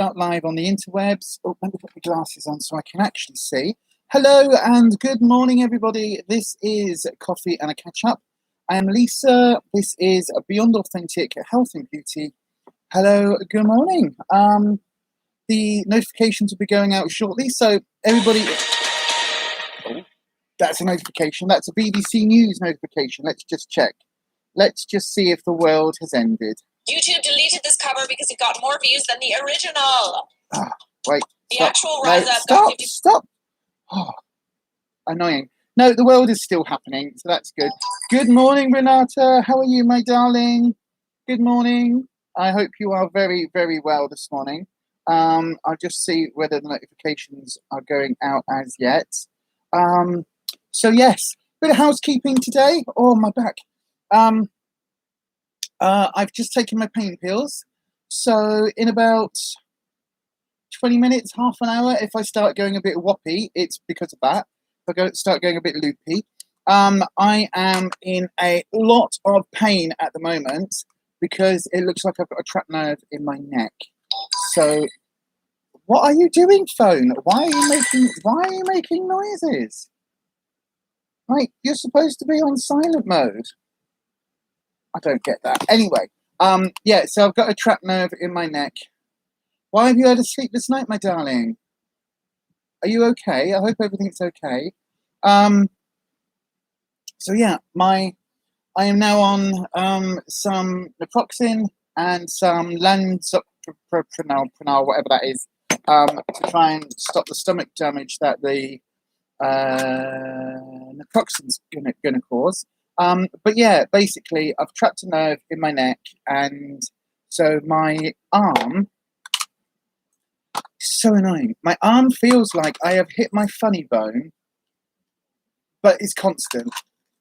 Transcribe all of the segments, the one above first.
Out live on the interwebs. Oh, let me put my glasses on so I can actually see. Hello and good morning, everybody. This is Coffee and a Catch Up. I am Lisa. This is Beyond Authentic Health and Beauty. Hello, good morning. The notifications will be going out shortly, so everybody. Oh, that's a notification. That's a BBC News notification. Let's just check. Let's just see if the world has ended. YouTube deleted this cover because it got more views than the original. Wait. The Stop. actual Rise Up Stop. got 50. Stop. Oh, annoying. No, the world is still happening, so that's good. Good morning, Renata. How are you, my darling? Good morning. I hope you are very, very well this morning. I'll just see whether the notifications are going out as yet. So yes, bit of housekeeping today. Oh, my back. I've just taken my pain pills. So in about 20 minutes, half an hour, if I start going a bit whoppy, it's because of that. If I start going a bit loopy. I am in a lot of pain at the moment because it looks like I've got a trapped nerve in my neck. So what are you doing, phone? Why are you making noises? Like, you're supposed to be on silent mode. I don't get that. Anyway, yeah, so I've got a trapped nerve in my neck. Why have you had a sleepless night, my darling? Are you okay? I hope everything's okay. So yeah, I am now on some naproxen and some lansoprazole, whatever that is, to try and stop the stomach damage that the naproxen's gonna cause. But yeah, basically, I've trapped a nerve in my neck, and so my arm. So annoying. My arm feels like I have hit my funny bone, but it's constant.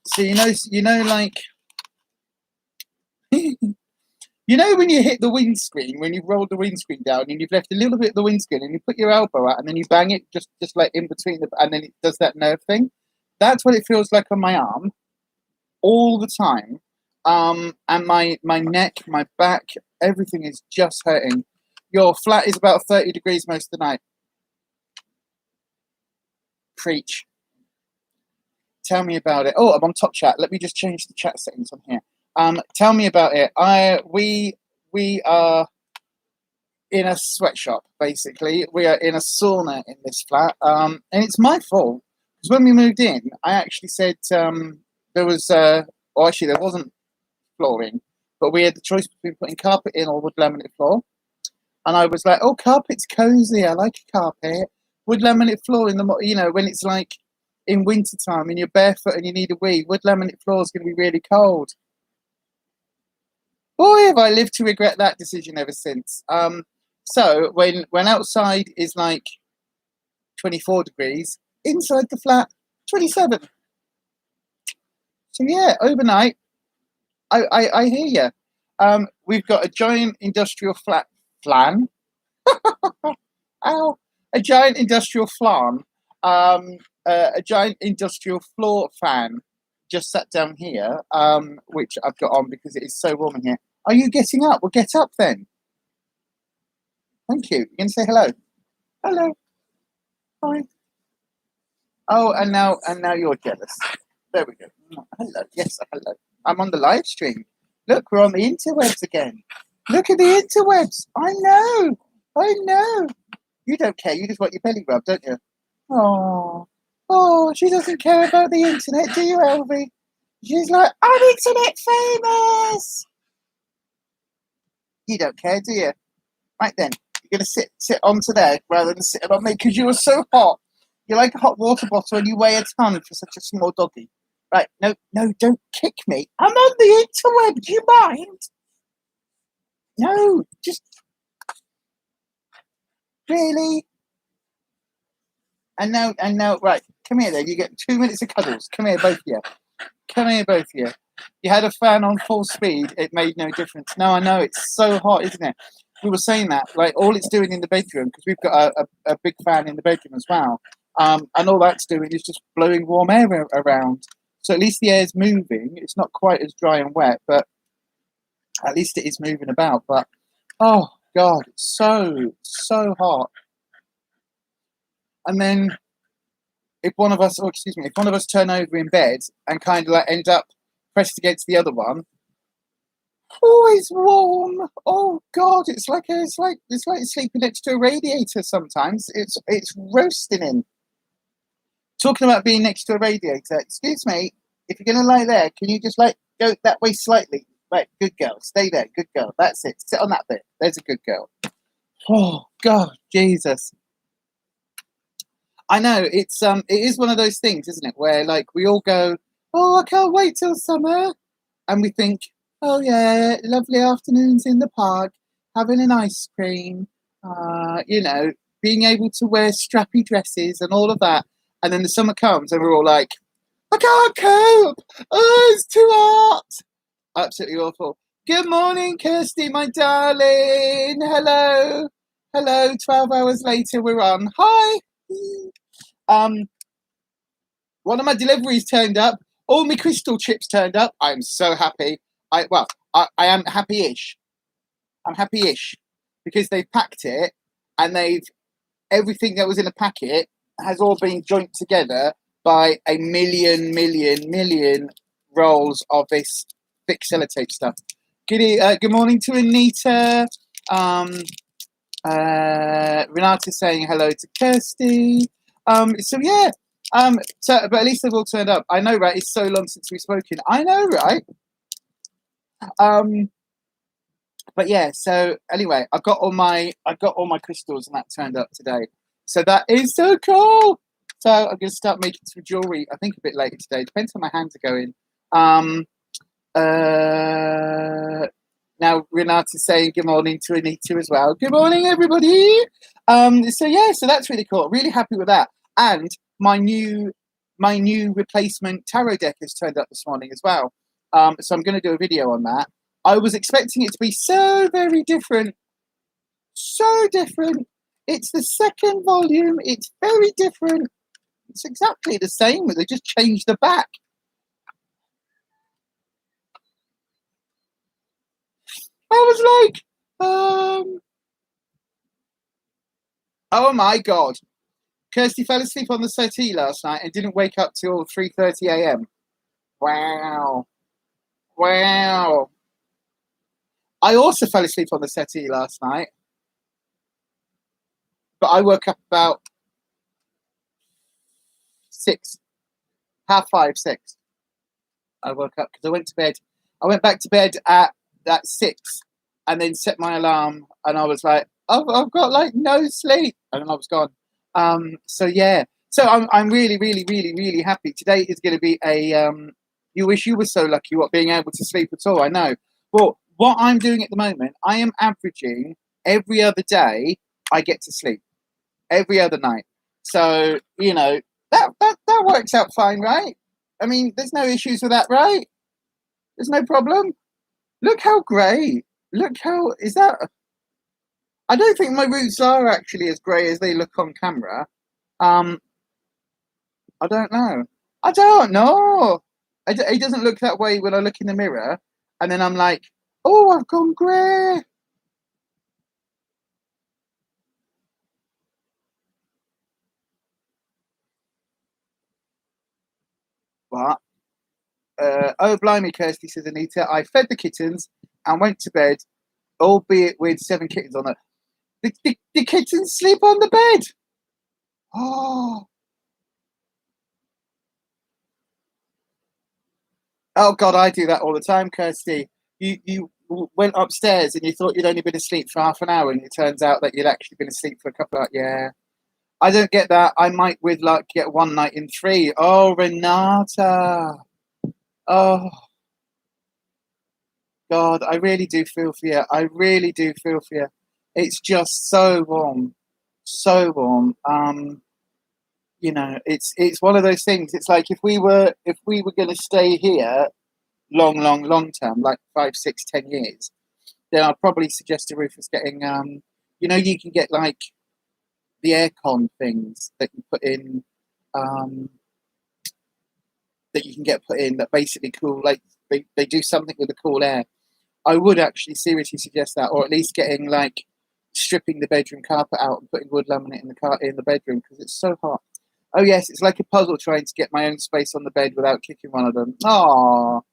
So you know, like, you know when you hit the windscreen, when you've rolled the windscreen down and you've left a little bit of the windscreen, and you put your elbow out and then you bang it just like in between and then it does that nerve thing. That's what it feels like on my arm all the time. And my neck, my back, everything is just hurting. Your flat is about 30 degrees most of the night. Preach. Tell me about it. Oh, I'm on top chat. Let me just change the chat settings on here. Tell me about it. We are in a sweatshop, basically. We are in a sauna in this flat. And it's my fault. Because when we moved in, I actually said there was, well, actually there wasn't flooring, but we had the choice between putting carpet in or wood laminate floor. And I was like, oh, carpet's cozy. I like a carpet. Wood laminate floor in the, when it's like in winter time and you're barefoot and you need a wee, wood laminate floor is going to be really cold. Boy, have I lived to regret that decision ever since. So when outside is like 24 degrees, inside the flat, 27. So yeah, overnight, I hear you. We've got a giant industrial flan. Ow. A giant industrial flan. A giant industrial floor fan just sat down here, which I've got on because it is so warm in here. Are you getting up? Well, get up then. Thank you. You're going to say hello. Hello. Hi. Oh, and now you're jealous. There we go. Hello. Yes, hello. I'm on the live stream. Look, we're on the interwebs again. Look at the interwebs. I know. You don't care. You just want your belly rubbed, don't you? Oh, she doesn't care about the internet, do you, Elvie? She's like, I'm internet famous. You don't care, do you? Right then, you're going to sit onto there rather than sitting on me because you are so hot. You're like a hot water bottle and you weigh a ton for such a small doggy. Right, no, don't kick me. I'm on the interweb, do you mind? No, just... Really? And now, right, come here then. You get 2 minutes of cuddles. Come here, both of you. You had a fan on full speed. It made no difference. No, I know. It's so hot, isn't it? We were saying that. Like, all it's doing in the bedroom, because we've got a big fan in the bedroom as well, and all that's doing is just blowing warm air around. So at least the air's moving. It's not quite as dry and wet, but at least it is moving about. But, oh, God, it's so hot. And then if one of us turn over in bed and kind of like end up pressed against the other one, oh, it's warm. Oh God, it's like sleeping next to a radiator sometimes. It's roasting in. Talking about being next to a radiator, excuse me, if you're gonna lie there, can you just like go that way slightly? Right, good girl. Stay there, good girl. That's it. Sit on that bit. There's a good girl. Oh God, Jesus. I know it is one of those things, isn't it, where like we all go, oh, I can't wait till summer, and we think, oh yeah, lovely afternoons in the park, having an ice cream, being able to wear strappy dresses and all of that, and then the summer comes and we're all like, I can't cope. Oh, it's too hot. Absolutely awful. Good morning, Kirsty, my darling. Hello. 12 hours later, we're on. Hi. One of my deliveries turned up. All my crystal chips turned up. I'm so happy. I am happy-ish. I'm happy-ish because they've packed it and everything that was in the packet has all been joined together by a million rolls of this thick sellotape stuff. Good morning to Anita. Renata saying hello to Kirsty. But at least they've all turned up. I know, right? It's so long since we've spoken. I know, right? But yeah. So anyway, I got all my crystals and that turned up today. So that is so cool. So I'm going to start making some jewelry. I think a bit later today. Depends how my hands are going. Now Renata's saying good morning to Anita as well. Good morning, everybody. So that's really cool. Really happy with that. And my new replacement tarot deck has turned up this morning as well. So I'm going to do a video on that. I was expecting it to be so very different. So different. It's the second volume. It's very different. It's exactly the same, but they just changed the back. I was like, oh my God. Kirsty fell asleep on the settee last night and didn't wake up till 3:30 a.m. Wow. I also fell asleep on the settee last night, but I woke up about 6, 5:30, 6. I woke up because I went to bed. I went back to bed at 6 and then set my alarm, and I was like, I've got like no sleep, and then I was gone. So I'm really happy. Today is going to be a you wish you were so lucky being able to sleep at all. I know. Well, what I'm doing at the moment, I am averaging every other day I get to sleep. Every other night. So, that works out fine, right? I mean, there's no issues with that, right? There's no problem. Look how grey. Look how is that. I don't think my roots are actually as grey as they look on camera. I don't know. It doesn't look that way when I look in the mirror, and then I'm like, oh, I've gone grey. But oh blimey, Kirsty, says Anita. I fed the kittens and went to bed, albeit with 7 kittens on it. The kittens sleep on the bed. Oh God, I do that all the time, Kirsty. You went upstairs and you thought you'd only been asleep for half an hour, and it turns out that you'd actually been asleep for a couple of hours. Yeah. I don't get that. I might, with luck, get one night in 3. Oh, Renata. Oh, God, I really do feel for you. I really do feel for you. It's just so warm. So warm. It's one of those things. It's like if we were going to stay here long term, like 5, 6, 10 years, then I'd probably suggest to Rufus getting, you can get like the aircon things that you put in, that basically cool, like they do something with the cool air. I would actually seriously suggest that, or at least getting like stripping the bedroom carpet out and putting wood laminate in the bedroom because it's so hot. Oh yes, it's like a puzzle trying to get my own space on the bed without kicking one of them. Oh,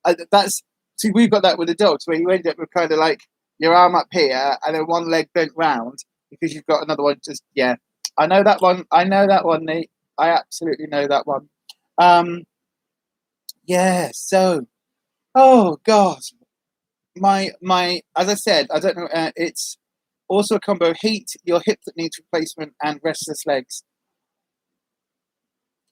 see, we've got that with the dogs where you end up with kind of like your arm up here and then one leg bent round because you've got another one. Just yeah, I know that one. I know that one, Nate. I absolutely know that one. Yeah. So, oh God, my as I said, I don't know. It's also a combo of heat, your hip that needs replacement, and restless legs.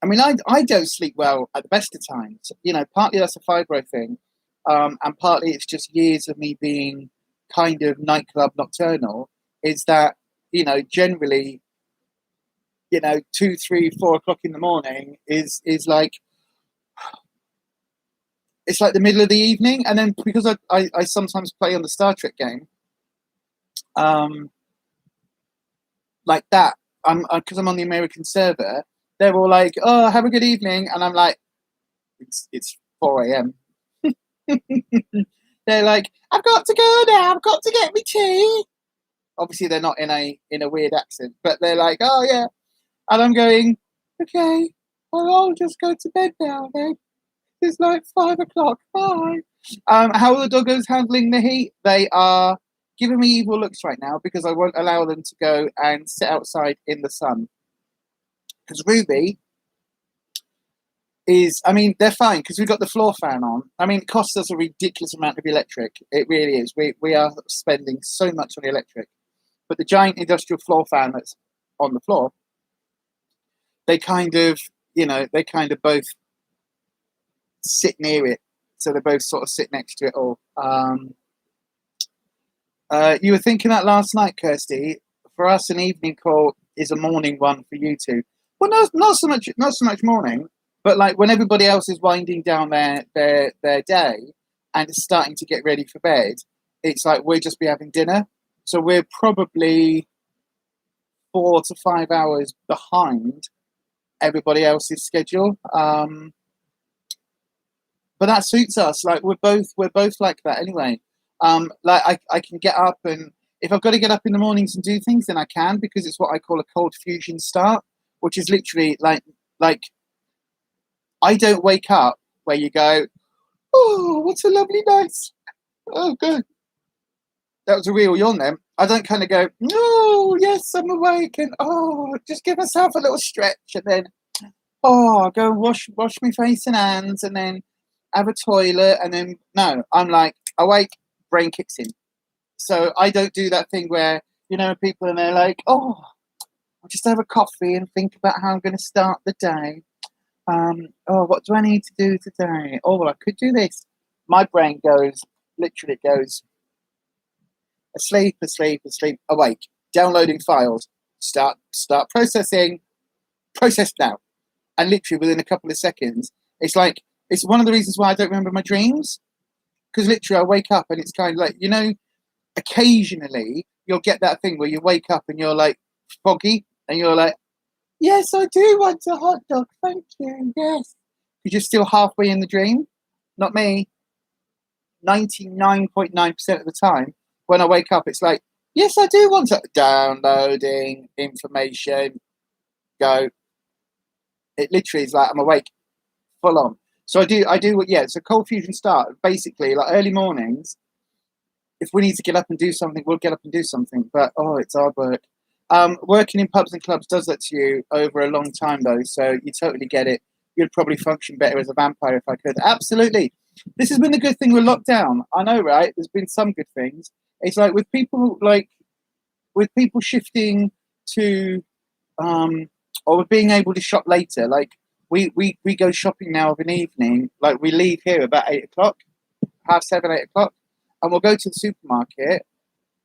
I mean, I don't sleep well at the best of times. You know, partly that's a fibro thing, and partly it's just years of me being kind of nightclub nocturnal. Is that, you know, generally, you know, 2, 3, 4 o'clock in the morning is like, it's like the middle of the evening. And then because I sometimes play on the Star Trek game, like that, because I'm on the American server, they're all like, oh, have a good evening. And I'm like, it's 4 a.m. They're like, I've got to go now. I've got to get me tea. Obviously, they're not in a weird accent, but they're like, oh, yeah. And I'm going, okay, well, I'll just go to bed now then. It's like 5 o'clock. Bye. How are the doggos handling the heat? They are giving me evil looks right now because I won't allow them to go and sit outside in the sun. Because Ruby is, I mean, they're fine because we've got the floor fan on. I mean, it costs us a ridiculous amount of electric. It really is. We are spending so much on the electric. But the giant industrial floor fan that's on the floor, they kind of, you know, they kind of both sit near it. So they both sort of sit next to it all. You were thinking that last night, Kirsty. For us, an evening call is a morning one for you two. Well, no, not so much morning, but like when everybody else is winding down their day and it's starting to get ready for bed, it's like we'll just be having dinner. So we're probably 4 to 5 hours behind everybody else's schedule. But that suits us. Like we're both like that anyway. Like I can get up, and if I've got to get up in the mornings and do things, then I can, because it's what I call a cold fusion start, which is literally like I don't wake up where you go, oh, what a lovely night. Oh, good. That was a real yawn then. I don't kind of go, no, yes, I'm awake, and oh, just give myself a little stretch, and then oh, go wash my face and hands, and then have a toilet, and then no, I'm like awake, brain kicks in. So I don't do that thing where, you know, people and they're like, oh, I'll just have a coffee and think about how I'm going to start the day. Oh, what do I need to do today? Oh, well, I could do this. My brain literally goes asleep, awake, downloading files, start processing, process now. And literally within a couple of seconds, it's like, it's one of the reasons why I don't remember my dreams. Because literally I wake up and it's kind of like, you know, occasionally you'll get that thing where you wake up and you're like foggy and you're like, yes, I do want a hot dog, thank you, yes. Because you're still halfway in the dream. Not me. 99.9% of the time when I wake up, it's like, yes, I do want to. Downloading information, go. It literally is like I'm awake, full on. So I do, yeah, it's a cold fusion start. Basically, like early mornings, if we need to get up and do something, we'll get up and do something. But, oh, it's hard work. Working in pubs and clubs does that to you over a long time, though, so you totally get it. You'd probably function better as a vampire if I could. Absolutely. This has been the good thing with lockdown. I know, right? There's been some good things. It's like with people shifting to, or with being able to shop later, like we go shopping now of an evening, like we leave here about 8 o'clock, 7:30, 8 o'clock, and we'll go to the supermarket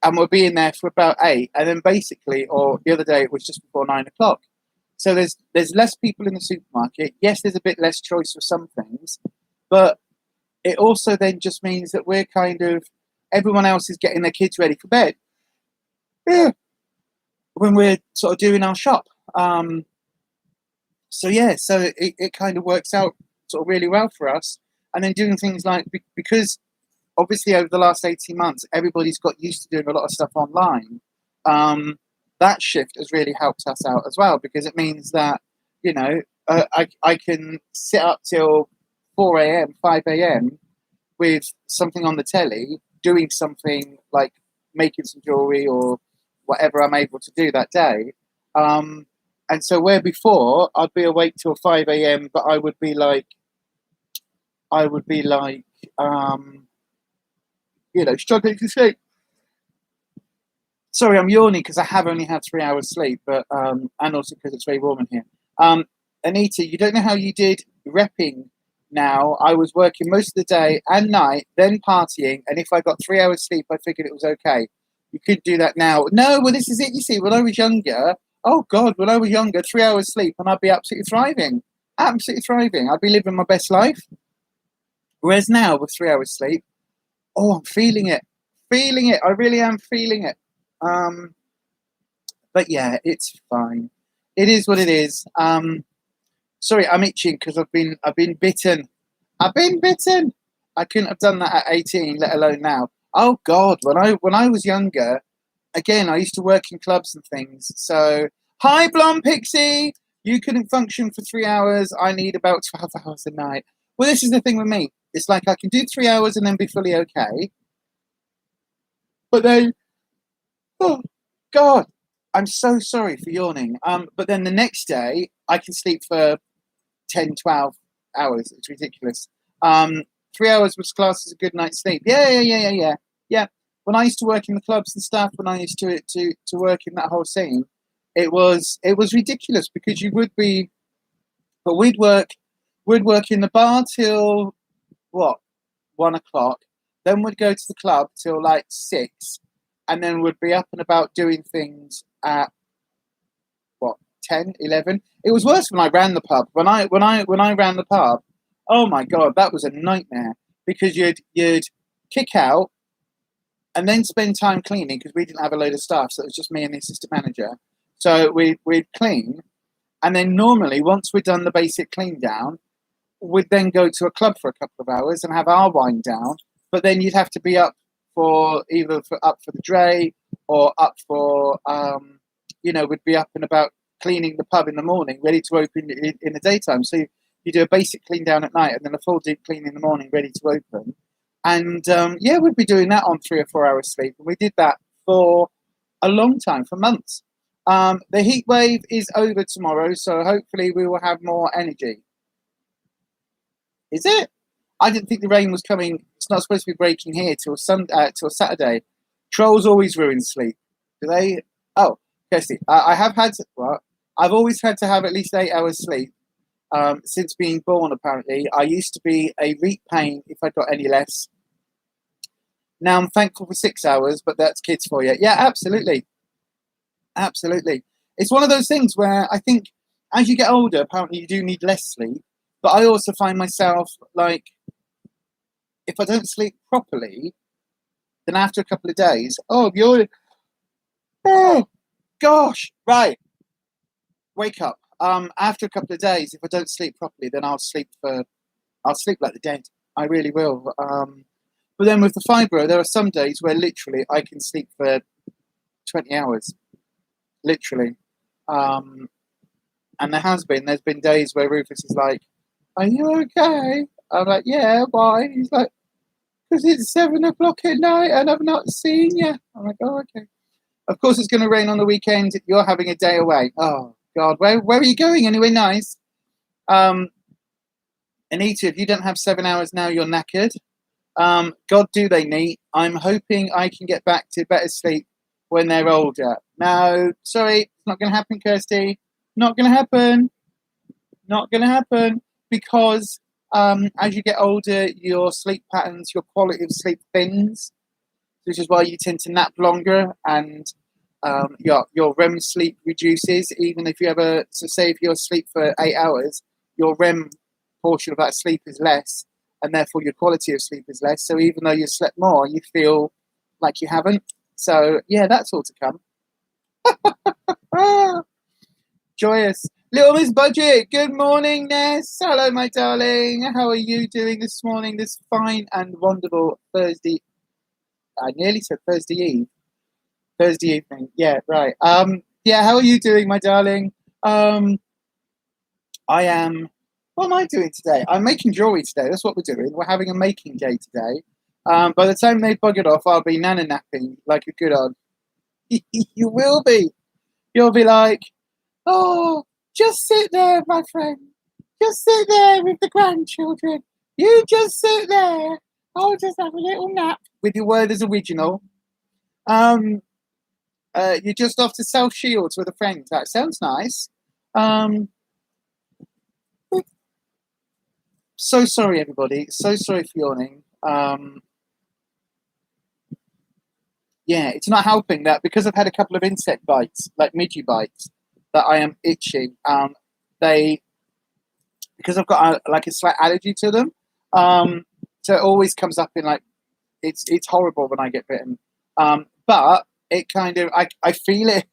and we'll be in there for about 8, and then basically, or the other day it was just before 9 o'clock. So there's less people in the supermarket. Yes, there's a bit less choice for some things, but it also then just means that we're kind of, everyone else is getting their kids ready for bed. Yeah. When we're sort of doing our shop. So yeah, so it kind of works out sort of really well for us. And then doing things like, because obviously over the last 18 months, everybody's got used to doing a lot of stuff online. that shift has really helped us out as well, because it means that, you know, I can sit up till 4 a.m., 5 a.m. with something on the telly, doing something like making some jewelry or whatever I'm able to do that day. And so where before I'd be awake till 5 a.m., but I would be like, you know, struggling to sleep. Sorry, I'm yawning because I have only had 3 hours sleep, but and also because it's very warm in here. Anita, you don't know how you did repping now. I was working most of the day and night, then partying, and if I got 3 hours sleep, I figured it was okay. You could do that now. No, well, this is it. You see, when I was younger, oh God, when I was younger, 3 hours sleep, and I'd be absolutely thriving. Absolutely thriving. I'd be living my best life. Whereas now, with 3 hours sleep, oh, I'm feeling it. Feeling it. I really am feeling it. But yeah, it's fine. It is what it is. Sorry, I'm itching because I've been bitten. I've been bitten. I couldn't have done that at 18, let alone now. Oh God, when I was younger, again, I used to work in clubs and things. So, hi, Blonde Pixie. You couldn't function for 3 hours. I need about 12 hours a night. Well, this is the thing with me. It's like I can do 3 hours and then be fully okay. But then, oh God, I'm so sorry for yawning. But then the next day, I can sleep for 10, 12 hours. It's ridiculous. 3 hours was classed as a good night's sleep. Yeah. When I used to work in the clubs and stuff, when I used to work in that whole scene, it was ridiculous because you would be, but we'd work in the bar till what, 1 o'clock, then we'd go to the club till like 6, and then we'd be up and about doing things at what, 10, 11. It was worse when I ran the pub. When I ran the pub, oh my God, that was a nightmare, because you'd kick out and then spend time cleaning, because we didn't have a load of staff, so it was just me and the assistant manager. So we'd clean, and then normally once we'd done the basic clean down, we'd then go to a club for a couple of hours and have our wind down. But then you'd have to be up for either up for the Dre, or up for we'd be up and about cleaning the pub in the morning, ready to open in the daytime. So you do a basic clean down at night and then a full deep clean in the morning, ready to open. And we'd be doing that on 3 or 4 hours sleep. And we did that for a long time, for months. The heat wave is over tomorrow, so hopefully we will have more energy. Is it? I didn't think the rain was coming. It's not supposed to be breaking here till Saturday. Trolls always ruin sleep. Do they? Oh, Kirsty, I've always had to have at least 8 hours sleep since being born, apparently. I used to be a reek pain if I got any less. Now I'm thankful for 6 hours, but that's kids for you. Yeah, absolutely. Absolutely. It's one of those things where I think as you get older, apparently you do need less sleep. But I also find myself, like, if I don't sleep properly, then after a couple of days, oh gosh, right, wake up. After a couple of days, if I don't sleep properly, then I'll sleep like the dead. I really will. But then with the fibro, there are some days where literally I can sleep for 20 hours, literally. And there's been days where Rufus is like, "Are you okay?" I'm like, "Yeah, why?" He's like, "Because it's 7 o'clock at night and I've not seen you." I'm like, "Oh, okay." Of course, it's going to rain on the weekend. You're having a day away. Oh God, where are you going? Anyway, nice. Anita, if you don't have 7 hours now, you're knackered. God, do they need? I'm hoping I can get back to better sleep when they're older. No, sorry, it's not going to happen, Kirsty. Not going to happen. Not going to happen, because as you get older, your sleep patterns, your quality of sleep thins, which is why you tend to nap longer, and your REM sleep reduces. Even if you say if you're asleep for 8 hours, your REM portion of that sleep is less, and therefore your quality of sleep is less. So even though you slept more, you feel like you haven't. So yeah, that's all to come. Joyous. Little Miss Budget, good morning, Ness. Hello, my darling. How are you doing this morning, this fine and wonderful Thursday? I nearly said Thursday Eve. Thursday evening. Yeah, right. Yeah, how are you doing, my darling? I am. What am I doing today? I'm making jewelry today. That's what we're doing. We're having a making day today. By the time they bug it off, I'll be nana napping like a good old. You will be. You'll be like, oh, just sit there, my friend. Just sit there with the grandchildren. You just sit there. I'll just have a little nap. With your word as original. You're just off to sell shields with a friend. That sounds nice. So sorry, everybody. So sorry for yawning. Yeah, it's not helping that because I've had a couple of insect bites, like midgy bites, that I am itching. Because I've got like a slight allergy to them. So it always comes up in like it's horrible when I get bitten. But it kind of I feel it.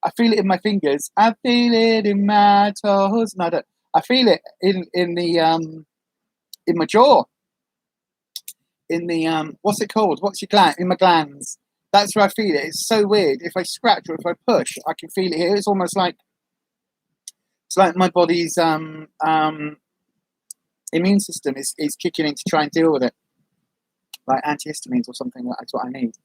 I feel it in my fingers. I feel it in my toes. No, I don't. I feel it in my jaw. In the what's it called? What's your gland? In my glands. That's where I feel it. It's so weird. If I scratch or if I push, I can feel it here. It's almost like my body's immune system is kicking in to try and deal with it, like antihistamines or something. That's what I need.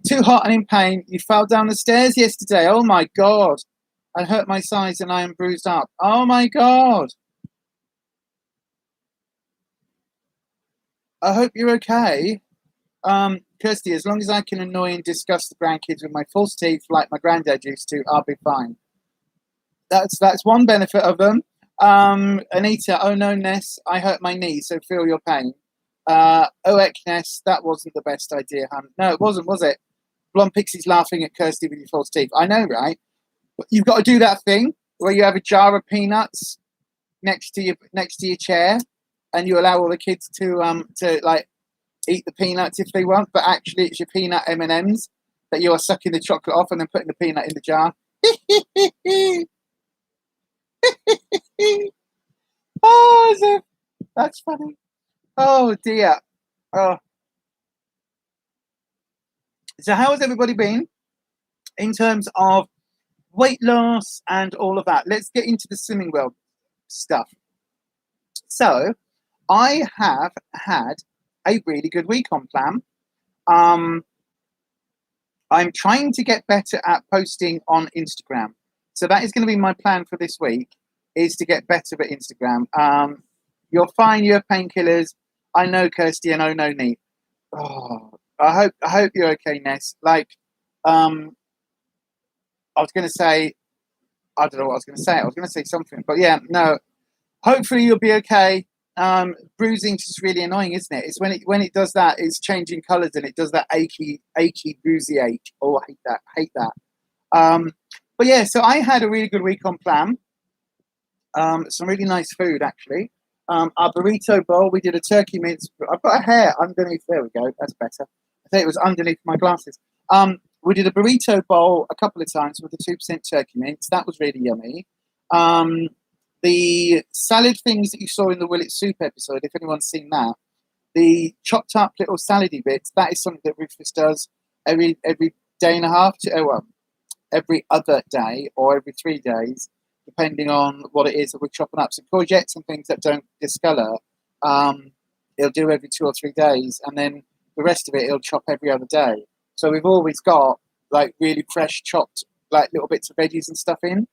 Too hot and in pain. You fell down the stairs yesterday. Oh my god! I hurt my sides and I am bruised up. Oh my god! I hope you're okay. Kirsty, as long as I can annoy and disgust the grandkids with my false teeth like my granddad used to, I'll be fine. That's one benefit of them. Anita, oh no, Ness, I hurt my knee, so feel your pain. Ness, that wasn't the best idea, hun. No, it wasn't, was it? Blonde Pixie's laughing at Kirsty with your false teeth. I know, right? But you've got to do that thing where you have a jar of peanuts next to your chair, and you allow all the kids to like eat the peanuts if they want, but actually it's your peanut M&Ms that you are sucking the chocolate off and then putting the peanut in the jar. Oh, that's funny. Oh dear. Oh. So how has everybody been in terms of weight loss and all of that? Let's get into the slimming world stuff. So I have had a really good week on plan. I'm trying to get better at posting on Instagram. So that is going to be my plan for this week, is to get better at Instagram. You're fine, you have painkillers. I know, Kirsty, and oh no need. Oh, I hope you're okay, Ness. Like, I was going to say, I don't know what I was going to say. I was going to say something, but yeah, no. Hopefully you'll be okay. Bruising's just really annoying, isn't it? It's when it does that, it's changing colours and it does that achy, bruisey ache. Oh, I hate that. But yeah, so I had a really good week on plan. Some really nice food, actually. Our burrito bowl, we did a turkey mince. I've got a hair underneath. There we go. That's better. I think it was underneath my glasses. We did a burrito bowl a couple of times with a 2% turkey mince. That was really yummy. The salad things that you saw in the Will It Soup episode, if anyone's seen that, the chopped up little salady bits, that is something that Rufus does every day and a half, every other day or every 3 days, depending on what it is that we're chopping up. So courgettes and things that don't discolour, he'll do every 2 or 3 days, and then the rest of it he'll chop every other day. So we've always got like really fresh chopped like little bits of veggies and stuff in,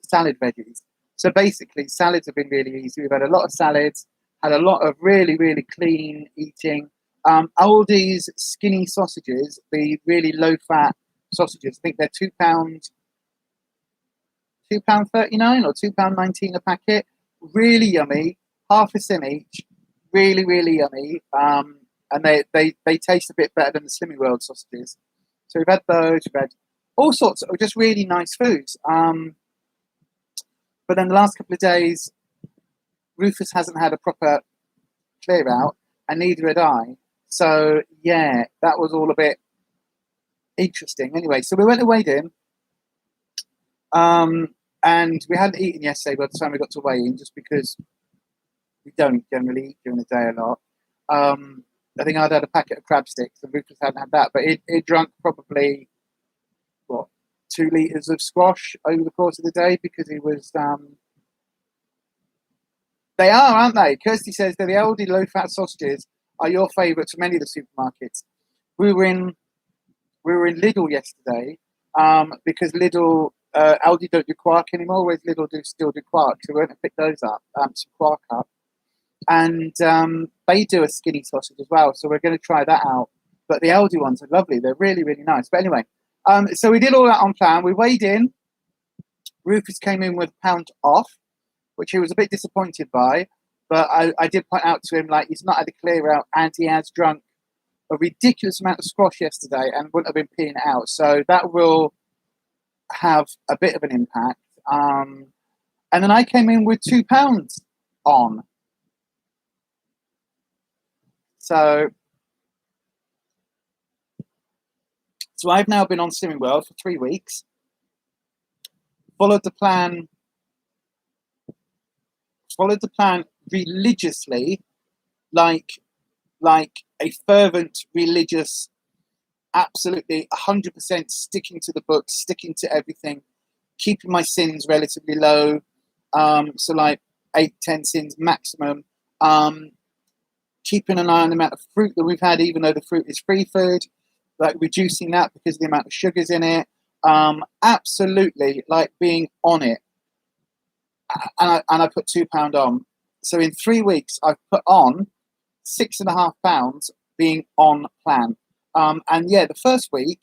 salad veggies. So basically salads have been really easy. We've had a lot of salads, had a lot of really, really clean eating. Aldi's skinny sausages, the really low fat sausages, I think they're £2.39 or £2.19 a packet. Really yummy, half a sim each. Really, really yummy. And they taste a bit better than the Slimming World sausages. So we've had those. We've had all sorts of just really nice foods. But then the last couple of days, Rufus hasn't had a proper clear out, and neither had I. So yeah, that was all a bit interesting. Anyway, so we went away then, and we hadn't eaten yesterday by the time we got to weigh in, just because we don't generally eat during the day a lot. I think I'd had a packet of crab sticks, and Rufus hadn't had that. But it drank probably, what, 2 litres of squash over the course of the day because he was... They are, aren't they? Kirsty says that the Aldi low-fat sausages are your favourites from any of the supermarkets. We were in Lidl yesterday because Lidl, Aldi don't do quark anymore, whereas Lidl still do quark. So we went and picked those up, some quark up. And they do a skinny sausage as well, so we're going to try that out. But the Aldi ones are lovely. They're really, really nice. But anyway, so we did all that on plan. We weighed in. Rufus came in with a pound off, which he was a bit disappointed by. But I did point out to him, like, he's not had a clear out, and he has drunk a ridiculous amount of squash yesterday and wouldn't have been peeing it out. So that will have a bit of an impact. And then I came in with £2 on. So I've now been on Slimming World for 3 weeks. Followed the plan religiously, like a fervent religious, absolutely 100% sticking to the book, sticking to everything, keeping my sins relatively low. So like 8-10 sins maximum. Keeping an eye on the amount of fruit that we've had, even though the fruit is free food, like reducing that because of the amount of sugars in it. Absolutely, like being on it. And I put £2 on. So in 3 weeks, I've put on £6.5 being on plan. And yeah, the first week,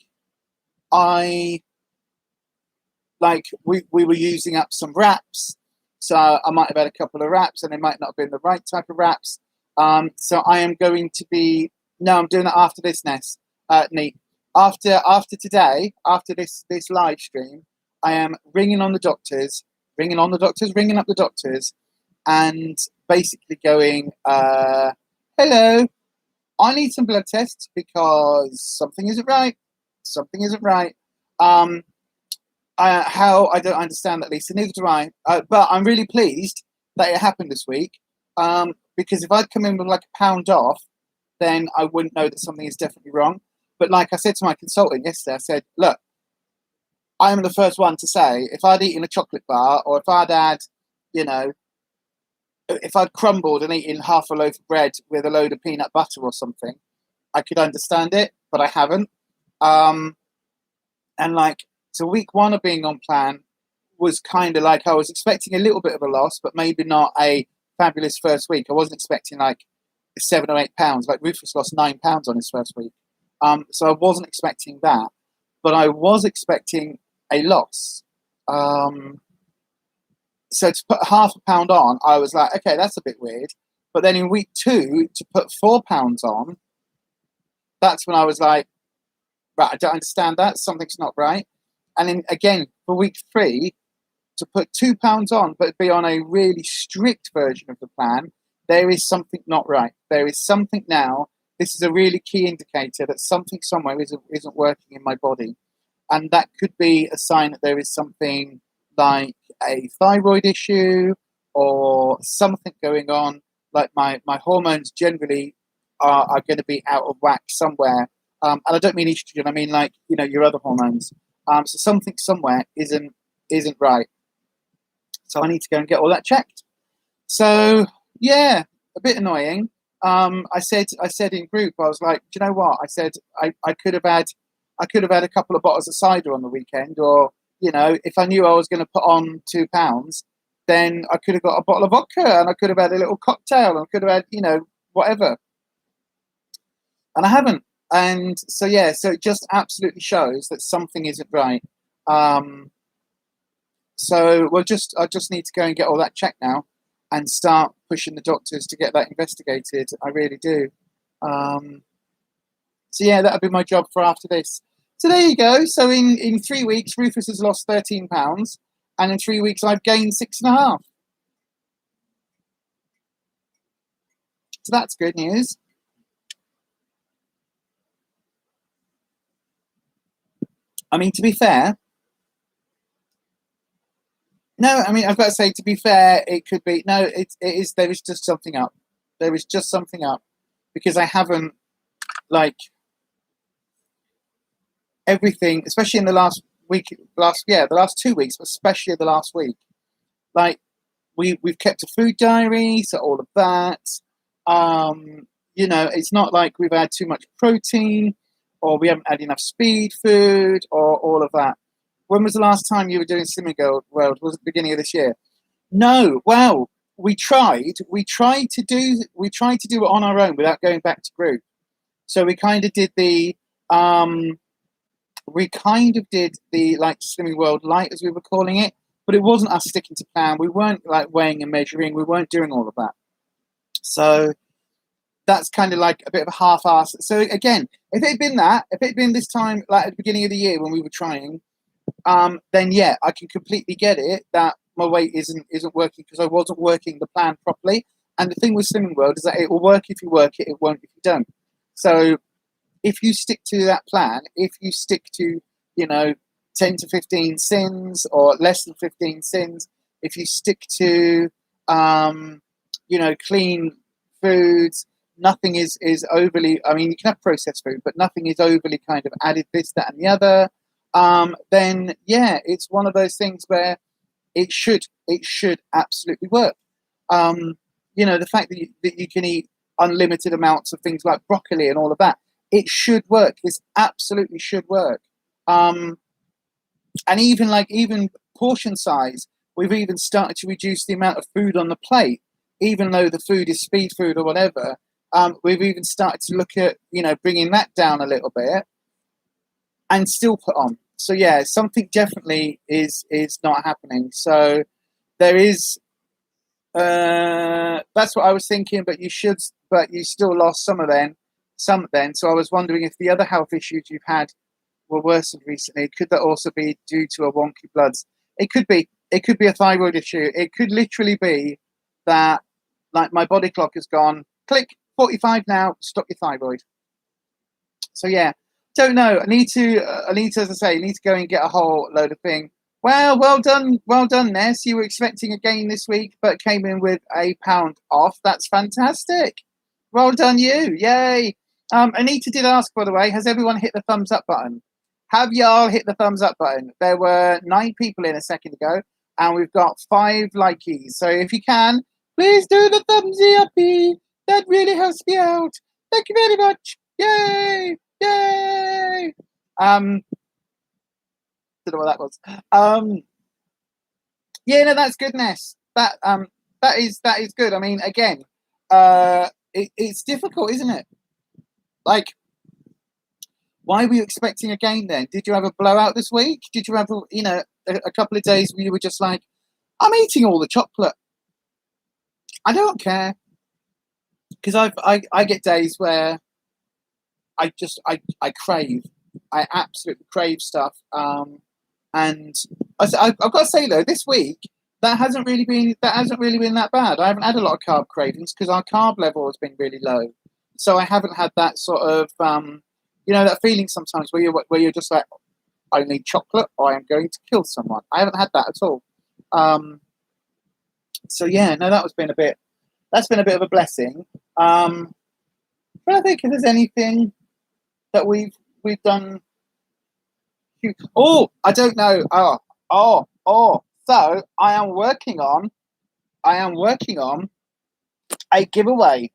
we were using up some wraps. So I might have had a couple of wraps, and they might not have been the right type of wraps. So I am going to be... No, I'm doing that after this, Ness. Neat. After today, after this live stream, I am ringing up the doctors, and basically going, hello, I need some blood tests because something isn't right. How, I don't understand that, Lisa, neither do I. But I'm really pleased that it happened this week, because if I'd come in with like £1 off, then I wouldn't know that something is definitely wrong. But like I said to my consultant yesterday, I said, look, I am the first one to say, if I'd eaten a chocolate bar, or if I'd had, if I'd crumbled and eaten half a loaf of bread with a load of peanut butter or something, I could understand it, but I haven't. And so week 1 of being on plan was kind of like, I was expecting a little bit of a loss, but maybe not a fabulous first week. I wasn't expecting like 7 or 8 pounds. Like Rufus lost 9 pounds on his first week. So I wasn't expecting that, but I was expecting a loss. So to put £0.5 on, I was like, okay, that's a bit weird. But then in week 2, to put £4 on, that's when I was like, right, I don't understand that. Something's not right. And then again, for week 3, to put £2 on, but be on a really strict version of the plan, there is something not right. There is something now. This is a really key indicator that something somewhere isn't working in my body. And that could be a sign that there is something like a thyroid issue or something going on. Like my hormones generally are going to be out of whack somewhere. And I don't mean estrogen, I mean like, your other hormones. So something somewhere isn't right. So I need to go and get all that checked. So yeah, a bit annoying. I said in group, I was like, do you know what? I said I could have had a couple of bottles of cider on the weekend, or if I knew I was going to put on £2, then I could have got a bottle of vodka, and I could have had a little cocktail, and I could have had whatever. And I haven't. And so yeah, so it just absolutely shows that something isn't right. So I just need to go and get all that checked now, and start pushing the doctors to get that investigated. I really do. So yeah, that'll be my job for after this. So there you go. So in 3 weeks, Rufus has lost £13, and in 3 weeks, I've gained 6.5. So that's good news. I mean, to be fair, no, I mean, I've got to say, to be fair, it could be, no, it is, there is just something up. There is just something up, because I haven't like everything, especially in the last week, the last 2 weeks, especially the last week. Like we've kept a food diary, so all of that. You know, it's not like we've had too much protein, or we haven't had enough speed food, or all of that. When was the last time you were doing Slimming World? Was it the beginning of this year? No. Well, we tried. We tried to do it on our own without going back to group. So we kind of did the like Slimming World Light, as we were calling it, but it wasn't us sticking to plan. We weren't like weighing and measuring. We weren't doing all of that. So that's kind of like a bit of a half-ass. So again, if it had been this time, like at the beginning of the year when we were trying, then yeah, I can completely get it that my weight isn't working because I wasn't working the plan properly. And the thing with Slimming World is that it will work if you work it, it won't if you don't. So if you stick to that plan, if you stick to, 10 to 15 sins or less than 15 sins, if you stick to, clean foods, nothing is overly, I mean, you can have processed food, but nothing is overly kind of added this, that, and the other, then yeah, it's one of those things where it should absolutely work. The fact that you can eat unlimited amounts of things like broccoli and all of that, it should work. This absolutely should work. And even portion size, we've even started to reduce the amount of food on the plate, even though the food is speed food or whatever. We've even started to look at, bringing that down a little bit and still put on. So yeah, something definitely is not happening. So there is, that's what I was thinking, but you still lost some then. So I was wondering if the other health issues you've had were worsened recently. Could that also be due to a wonky bloods? It could be a thyroid issue. It could literally be that, like, my body clock has gone, click, 45 now, stop your thyroid. So yeah, don't know. I need to, as I say, I need to go and get a whole load of thing. Well done, Ness. You were expecting a gain this week, but came in with £1 off. That's fantastic. Well done, you. Yay. Anita did ask, by the way, has everyone hit the thumbs up button? Have y'all hit the thumbs up button? There were 9 people in a second ago, and we've got 5 likeys. So if you can, please do the thumbsy uppy. That really helps me out. Thank you very much. Yay! Yay! Don't know what that was. Yeah, no, that's goodness. That is good. I mean, again, it's difficult, isn't it? Like, why were you expecting a gain then? Did you have a blowout this week? Did you have a couple of days where you were just like, I'm eating all the chocolate. I don't care. Because I get days where I crave. I absolutely crave stuff. And I've got to say though, this week that hasn't really been that bad. I haven't had a lot of carb cravings because our carb level has been really low. So I haven't had that sort of that feeling sometimes where you're just like, I need chocolate or I am going to kill someone. I haven't had that at all. So yeah, no, that's been a bit of a blessing. But I think if there's anything that we've done. Oh, I don't know. So I am working on a giveaway.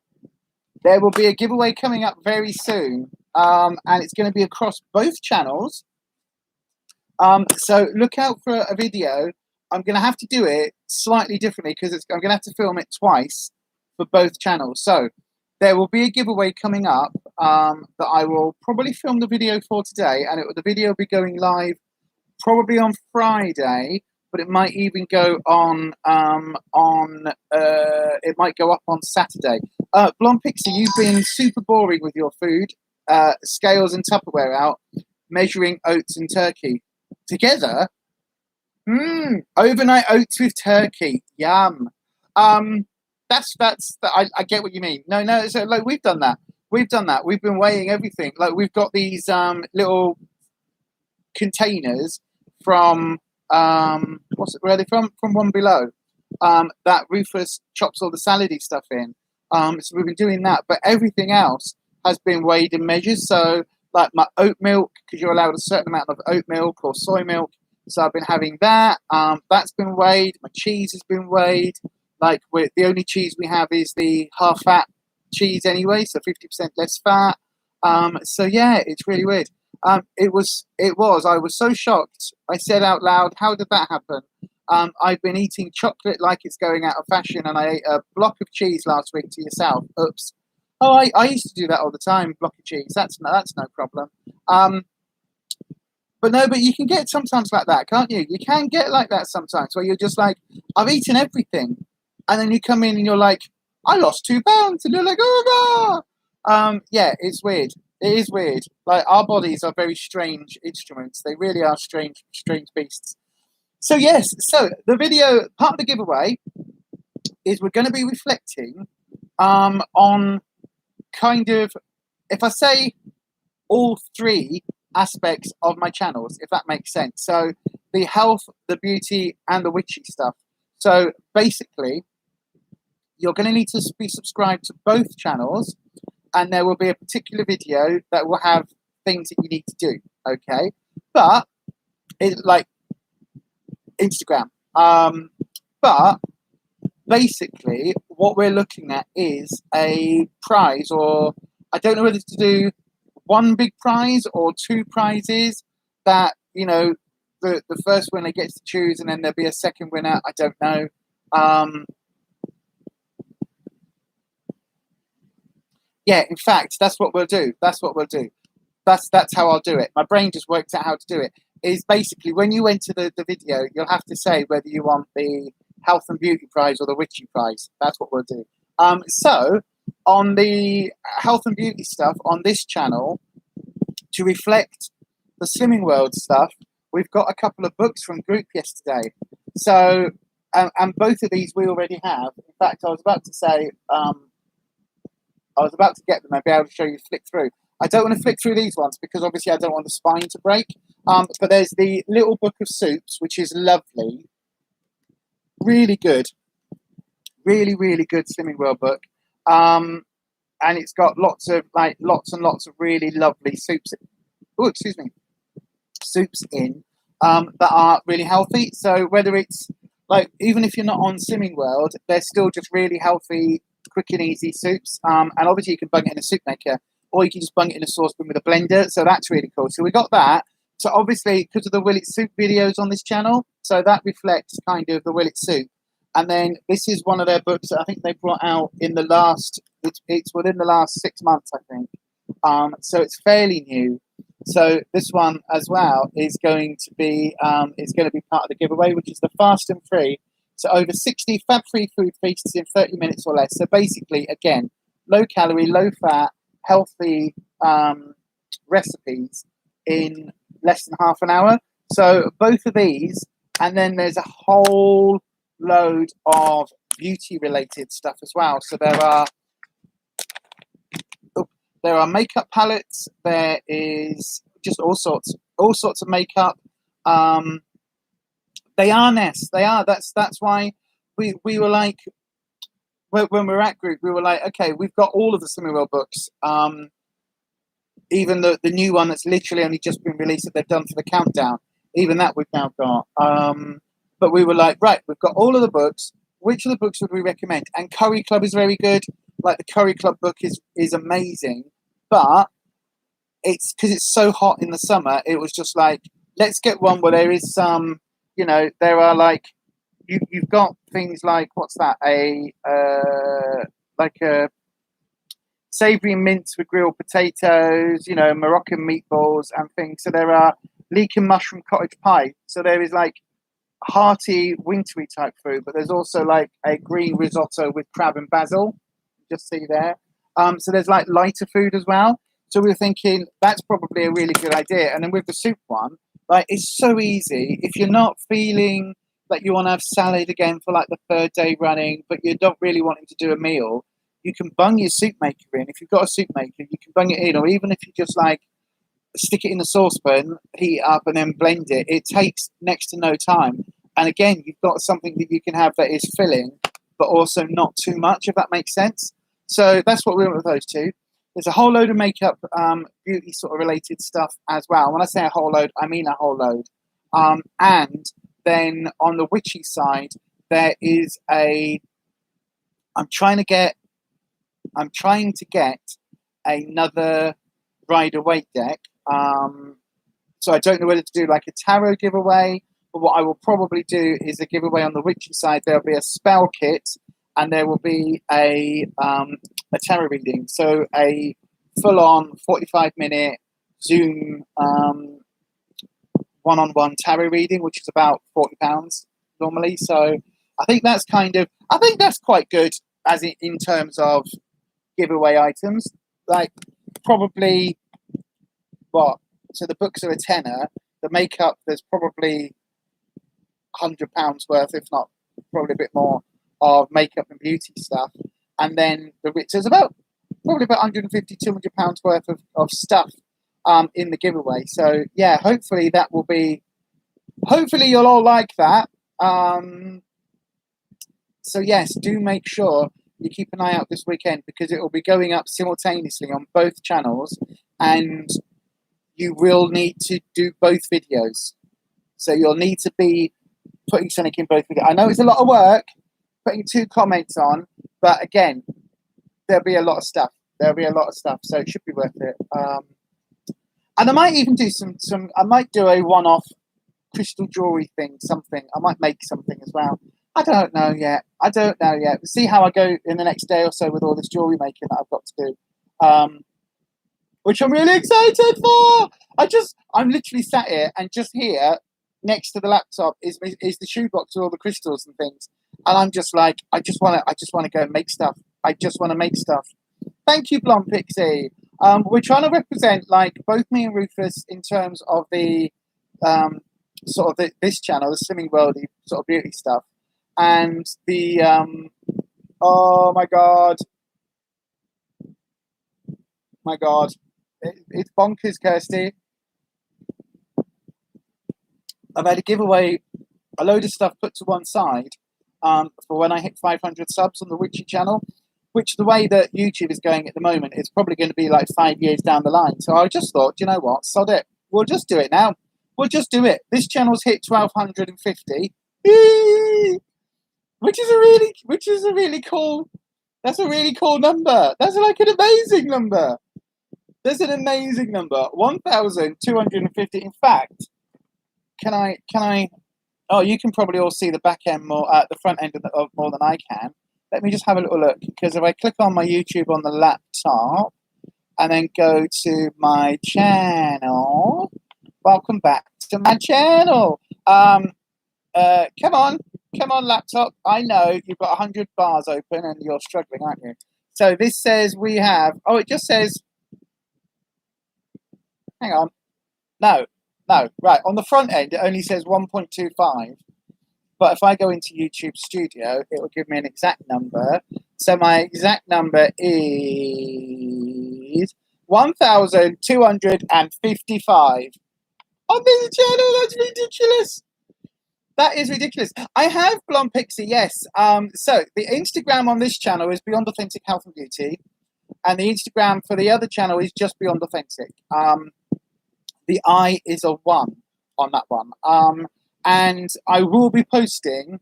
There will be a giveaway coming up very soon, and it's going to be across both channels. So look out for a video. I'm going to have to do it slightly differently because I'm going to have to film it twice for both channels. So there will be a giveaway coming up that I will probably film the video for today, and the video will be going live probably on Friday, but it might even go on it might go up on Saturday. Blonde Pixie, you've been super boring with your food, scales and Tupperware out, measuring oats and turkey together. Overnight oats with turkey, yum. That's I get what you mean. No. So like we've done that. We've been weighing everything. Like we've got these little containers from where are they from? From One Below. That Rufus chops all the salady stuff in. So we've been doing that, but everything else has been weighed and measured. So like my oat milk, because you're allowed a certain amount of oat milk or soy milk. So I've been having that. That's been weighed. My cheese has been weighed. Like the only cheese we have is the half fat cheese anyway, so 50% less fat. So yeah, it's really weird. I was so shocked. I said out loud, how did that happen? I've been eating chocolate like it's going out of fashion, and I ate a block of cheese last week to yourself. Oops. Oh, I used to do that all the time, block of cheese. That's no problem. But you can get sometimes like that, can't you? You can get like that sometimes, where you're just like, I've eaten everything. And then you come in and you're like, I lost 2 pounds. And you're like, oh, no. Yeah, it's weird. It is weird. Like, our bodies are very strange instruments. They really are strange beasts. So, yes. So, the video, part of the giveaway is we're going to be reflecting on kind of, if I say all 3 aspects of my channels, if that makes sense. So, the health, the beauty, and the witchy stuff. So, basically, you're going to need to be subscribed to both channels, and there will be a particular video that will have things that you need to do, okay? But, it's like Instagram. But, basically, what we're looking at is a prize, or I don't know whether to do 1 big prize or 2 prizes that, you know, the first winner gets to choose, and then there'll be a second winner. I don't know. Yeah, in fact, that's what we'll do. That's how I'll do it. My brain just worked out how to do it. Is basically when you enter the video, you'll have to say whether you want the health and beauty prize or the witchy prize. That's what we'll do. So on the health and beauty stuff on this channel, to reflect the Slimming World stuff, we've got a couple of books from group yesterday. So and both of these we already have. In fact, I was about to say. I was about to get them and be able to show you flick through. I don't want to flick through these ones because obviously I don't want the spine to break. But there's the Little Book of Soups, which is lovely. Really good. Really, really good Slimming World book. And it's got lots and lots of really lovely soups. Oh, excuse me. Soups in that are really healthy. So whether it's like, even if you're not on Slimming World, they're still just really healthy, quick and easy soups, and obviously you can bung it in a soup maker, or you can just bung it in a saucepan with a blender. So that's really cool. So we got that. So obviously, because of the Will It Soup videos on this channel, so that reflects kind of the Will It Soup. And then this is one of their books that I think they brought out in the last. It's within the last 6 months, I think. So it's fairly new. So this one as well is going to be part of the giveaway, which is the Fast and Free. So over 60 fat-free food feasts in 30 minutes or less. So basically, again, low-calorie, low-fat, healthy recipes in less than half an hour. So both of these, and then there's a whole load of beauty-related stuff as well. So there are makeup palettes. There is just all sorts of makeup. They are Ness. They are. That's why we were like, when we were at group, we were like, okay, we've got all of the Slimming World books. Even the new one that's literally only just been released that they've done for the countdown. Even that we've now got. But we were like, right, we've got all of the books. Which of the books would we recommend? And Curry Club is very good. Like the Curry Club book is amazing. But it's because it's so hot in the summer. It was just like, let's get one where there is some. You know, there are like, you've got things like, what's that? A savoury mince with grilled potatoes, you know, Moroccan meatballs and things. So there are leek and mushroom cottage pie. So there is like hearty, wintry type food, but there's also like a green risotto with crab and basil. Just see there. So there's like lighter food as well. So we were thinking that's probably a really good idea. And then with the soup one, like, it's so easy. If you're not feeling like you want to have salad again for like the 3rd day running, but you're not really wanting to do a meal, you can bung your soup maker in. If you've got a soup maker, you can bung it in, or even if you just like stick it in the saucepan, heat it up, and then blend it. It takes next to no time. And again, you've got something that you can have that is filling, but also not too much, if that makes sense. So that's what we went with those two. There's a whole load of makeup, beauty sort of related stuff as well. When I say a whole load, I mean a whole load. And then on the witchy side, there is I'm trying to get another Rider-Waite deck. So I don't know whether to do like a tarot giveaway, but what I will probably do is a giveaway on the witchy side. There'll be a spell kit, and there will be a tarot reading. So a full-on 45-minute Zoom one-on-one tarot reading, which is about £40 normally. So I think that's quite good as in terms of giveaway items. Like probably so the books are a tenner. The makeup, there's probably £100 worth, if not probably a bit more, of makeup and beauty stuff. And then so it's probably about £150, £200 worth of stuff in the giveaway. So yeah, hopefully you'll all like that. So yes, do make sure you keep an eye out this weekend, because it will be going up simultaneously on both channels, and you will need to do both videos. So you'll need to be putting something in both videos. I know it's a lot of work putting 2 comments on, but again, there'll be a lot of stuff. So it should be worth it. And I might even do I might do a one-off crystal jewelry thing, something. I might make something as well. I don't know yet. We'll see how I go in the next day or so with all this jewelry making that I've got to do. Which I'm really excited for. I'm literally sat here, and just here next to the laptop is the shoebox with all the crystals and things. And I'm just like, I just want to go and make stuff. I just want to make stuff. Thank you, Blonde Pixie. We're trying to represent, like, both me and Rufus in terms of the sort of this channel, the Slimming Worldy sort of beauty stuff, and the oh my god, it's bonkers, Kirsty. I've had to give away a load of stuff put to one side for when I hit 500 subs on the Witchy channel, which the way that YouTube is going at the moment, it's probably going to be like 5 years down the line. So I just thought, you know what, sod it. We'll just do it now. We'll just do it. This channel's hit 1,250, which is a really cool. That's a really cool number. That's like an amazing number. There's an amazing number. 1,250. In fact, can I? Oh, you can probably all see the back end more, the front end of more than I can. Let me just have a little look, because if I click on my YouTube on the laptop and then go to my channel, welcome back to my channel. Come on, laptop. I know you've got 100 bars open and you're struggling, aren't you? So this says we have. Oh, it just says. Hang on. No. Right. On the front end, it only says 1.25. But if I go into YouTube Studio, it will give me an exact number. So my exact number is 1,255. On this channel, that's ridiculous. That is ridiculous. I have Blonde Pixie, yes. So the Instagram on this channel is Beyond Authentic Health and Beauty, and the Instagram for the other channel is just Beyond Authentic. The I is a 1 on that one. And I will be posting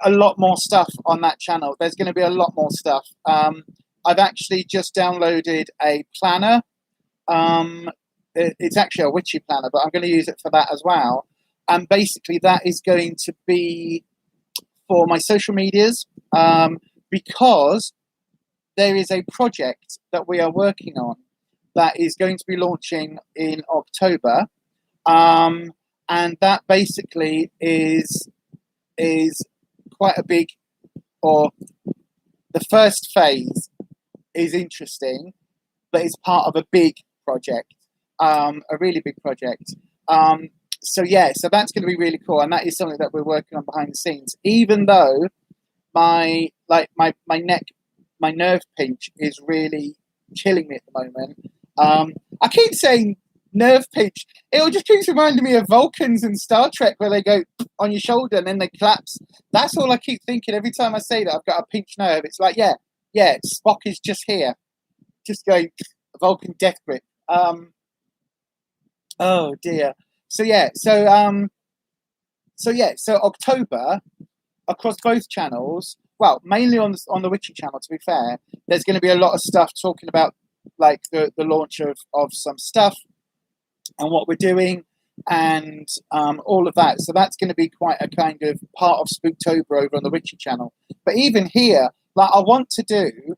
a lot more stuff on that channel. There's going to be a lot more stuff. I've actually just downloaded a planner. It's actually a witchy planner, but I'm going to use it for that as well. And basically that is going to be for my social medias, because there is a project that we are working on that is going to be launching in October. And that basically is quite a big, or the first phase is interesting, but it's part of a big project, a really big project. So that's going to be really cool, and that is something that we're working on behind the scenes. Even though my nerve pinch is really killing me at the moment. I keep saying nerve pinch. It just keeps reminding me of Vulcans and Star Trek, where they go on your shoulder and then they collapse. That's all I keep thinking every time I say that I've got a pinched nerve. It's like, yeah, Spock is just here. just going Vulcan death grip. Oh dear. So yeah, so October across both channels. Well, mainly on the Witchy channel. To be fair, there's going to be a lot of stuff talking about like the launch of some stuff and what we're doing and all of that. So that's going to be quite a kind of part of Spooktober over on the Witchy channel. But even here, like I want to do,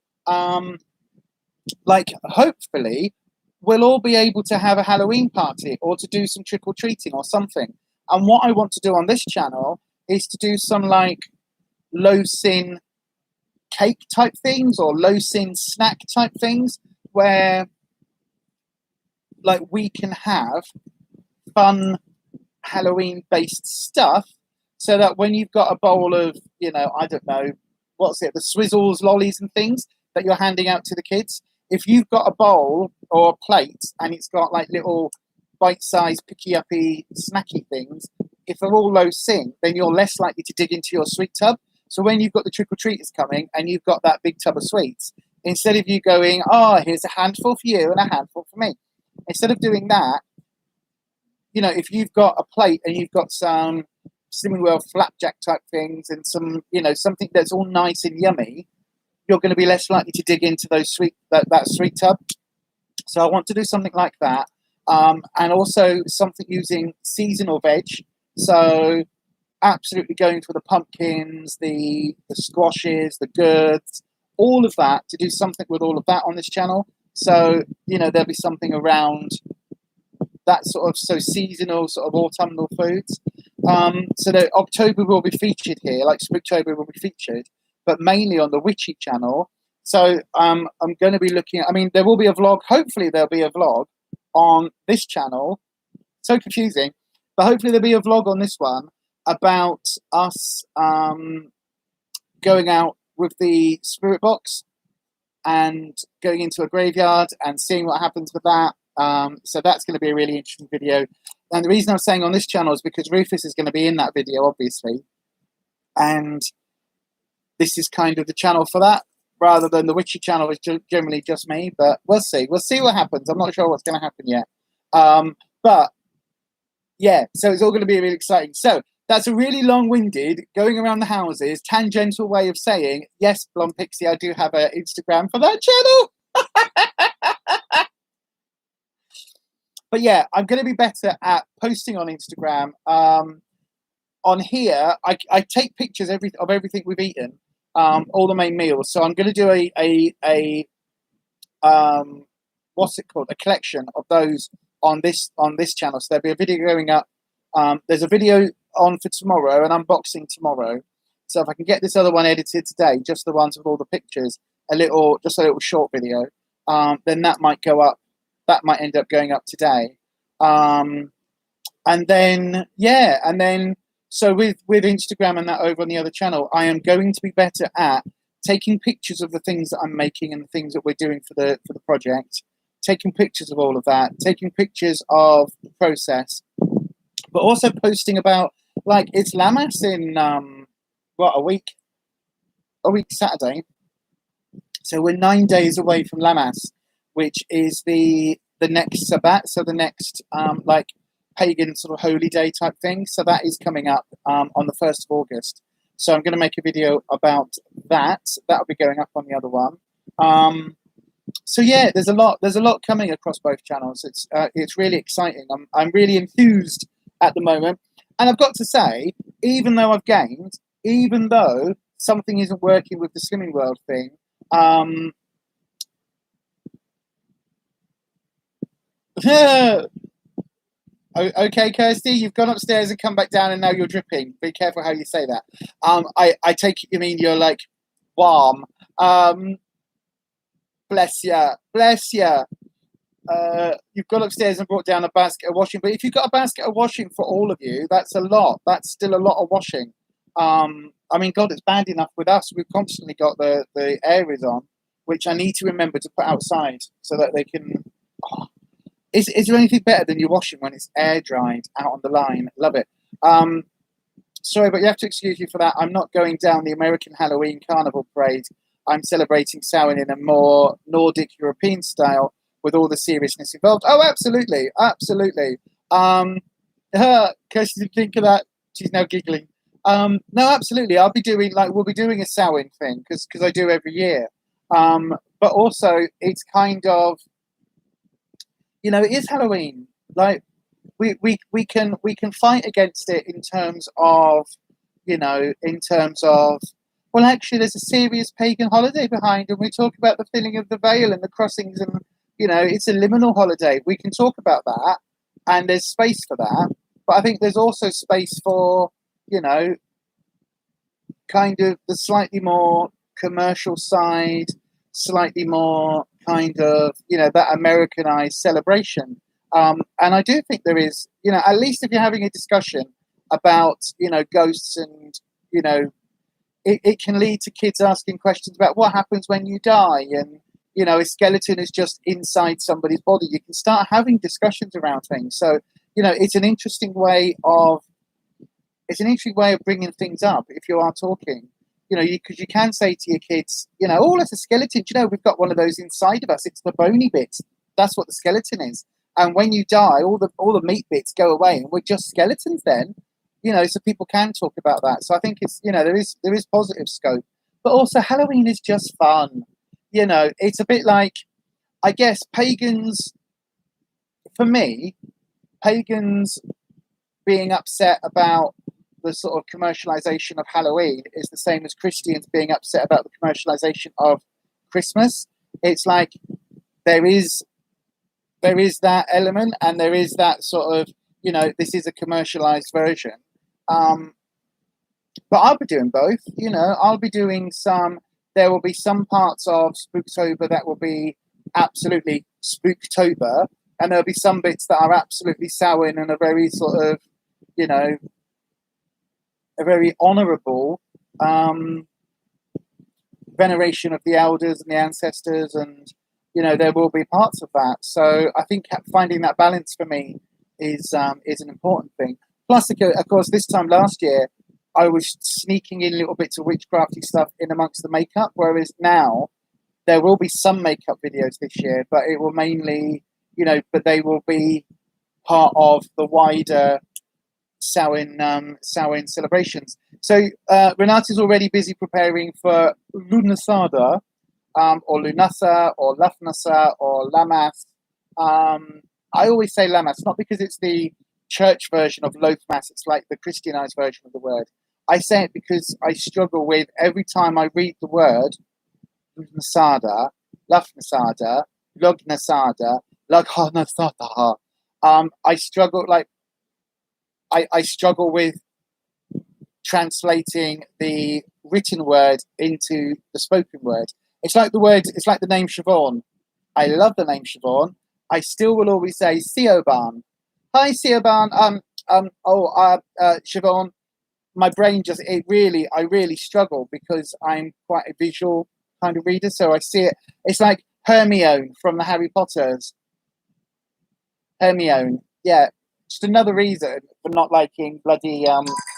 like hopefully we'll all be able to have a Halloween party or to do some trick-or-treating or something. And what I want to do on this channel is to do some like low-sin cake type things or low-sin snack type things where like we can have fun Halloween-based stuff so that when you've got a bowl of, you know, I don't know, what's it, the Swizzles, lollies and things that you're handing out to the kids, if you've got a bowl or a plate and it's got like little bite-sized, picky-uppy, snacky things, if they're all low sin, then you're less likely to dig into your sweet tub. So when you've got the trick-or-treaters coming and you've got that big tub of sweets, instead of you going, oh, here's a handful for you and a handful for me, instead of doing that, you know, if you've got a plate and you've got some Slimming World flapjack type things and some, you know, something that's all nice and yummy, you're going to be less likely to dig into those that sweet tub. So I want to do something like that, and also something using seasonal veg. So absolutely going for the pumpkins, the squashes, the gourds, all of that, to do something with all of that on this channel. So, you know, there'll be something around that sort of seasonal sort of autumnal foods. So that October will be featured here, like Spooktober will be featured, but mainly on the Witchy channel. So I'm going to be looking at, I mean, there will be a vlog, hopefully there'll be a vlog on this channel. So confusing, but hopefully there'll be a vlog on this one about us going out with the spirit box and going into a graveyard and seeing what happens with that. So that's going to be a really interesting video. And the reason I'm saying on this channel is because Rufus is going to be in that video, obviously. And this is kind of the channel for that, rather than the Witchy channel is generally just me. But we'll see. We'll see what happens. I'm not sure what's going to happen yet. But yeah, so it's all going to be really exciting. So that's a really long-winded, going around the houses, tangential way of saying, yes, Blonde Pixie, I do have an Instagram for that channel. But yeah, I'm going to be better at posting on Instagram. On here, I take pictures of everything we've eaten, all the main meals. So I'm going to do a what's it called? A collection of those on this channel. So there'll be a video going up. There's a video on for tomorrow, an unboxing tomorrow. So if I can get this other one edited today, just the ones with all the pictures, just a little short video, then that might go up. That might end up going up today. And then, yeah, and then, so with Instagram and that over on the other channel, I am going to be better at taking pictures of the things that I'm making and the things that we're doing for the project, taking pictures of all of that, taking pictures of the process, but also posting about, like, it's Lammas in, a week Saturday. So we're 9 days away from Lammas, which is the next Sabbat, so the next like pagan sort of holy day type thing. So that is coming up on the 1st of August. So I'm going to make a video about that. That'll be going up on the other one. So yeah, there's a lot coming across both channels. It's really exciting. I'm really enthused at the moment, and I've got to say, even though I've gained, even though something isn't working with the Slimming World thing, okay, Kirsty, you've gone upstairs and come back down, and now you're dripping. Be careful how you say that. I take it you mean you're like warm. Bless ya, bless ya. You've gone upstairs and brought down a basket of washing. But if you've got a basket of washing for all of you, that's a lot. That's still a lot of washing. I mean, God, it's bad enough with us. We've constantly got the areas on, which I need to remember to put outside so that they can. Oh. Is there anything better than your washing when it's air dried out on the line? Love it. Sorry, but you have to excuse me for that. I'm not going down the American Halloween Carnival Parade I'm celebrating Samhain in a more Nordic European style with all the seriousness involved. Oh, absolutely, absolutely. Kirsty didn't think of that. She's now giggling. No, absolutely. We'll be doing a Samhain thing because I do every year. But also it's kind of, you know, it is Halloween. Like we can fight against it in terms of, you know, in terms of, well, actually, there's a serious pagan holiday behind, and we talk about the filling of the veil and the crossings, and you know, it's a liminal holiday. We can talk about that, and there's space for that. But I think there's also space for, you know, kind of the slightly more commercial side, slightly more kind of, you know, that Americanized celebration. And I do think there is, you know, at least if you're having a discussion about, you know, ghosts and, you know, it can lead to kids asking questions about what happens when you die, and, you know, a skeleton is just inside somebody's body. You can start having discussions around things. So, you know, it's an interesting way of bringing things up if you are talking, you know, because you can say to your kids, you know, oh, that's a skeleton. Do you know, we've got one of those inside of us. It's the bony bits. That's what the skeleton is. And when you die, all the meat bits go away, and we're just skeletons then. You know, so people can talk about that. So I think it's, you know, there is positive scope, but also Halloween is just fun. You know, it's a bit like, I guess, pagans. For me, pagans being upset about the sort of commercialization of Halloween is the same as Christians being upset about the commercialization of Christmas. It's like there is that element, and there is that sort of, you know, this is a commercialized version. But I'll be doing both. You know, I'll be doing some. There will be some parts of Spooktober that will be absolutely Spooktober, and there'll be some bits that are absolutely Samhain and a very sort of, you know, a very honourable veneration of the elders and the ancestors, and, you know, there will be parts of that. So I think finding that balance for me is an important thing. Plus, of course, this time last year, I was sneaking in little bits of witchcrafty stuff in amongst the makeup, whereas now there will be some makeup videos this year, but it will mainly, you know, but they will be part of the wider Samhain celebrations. So Renata's already busy preparing for Lunasada, or Lunasa, or Lafnasa, or Lamas. I always say Lamas, not because it's the church version of loaf mass, it's like the Christianized version of the word. I say it because I struggle with, every time I read the word Lunasada, Lafnasada, Lognasada, Laghanasada, I struggle, like, I struggle with translating the written word into the spoken word. It's like the name Siobhan. I love the name Siobhan. I still will always say Siobhan. Hi, Siobhan. Siobhan. My brain I really struggle because I'm quite a visual kind of reader. So I see it. It's like Hermione from the Harry Potters. Hermione. Yeah. Just another reason for not liking bloody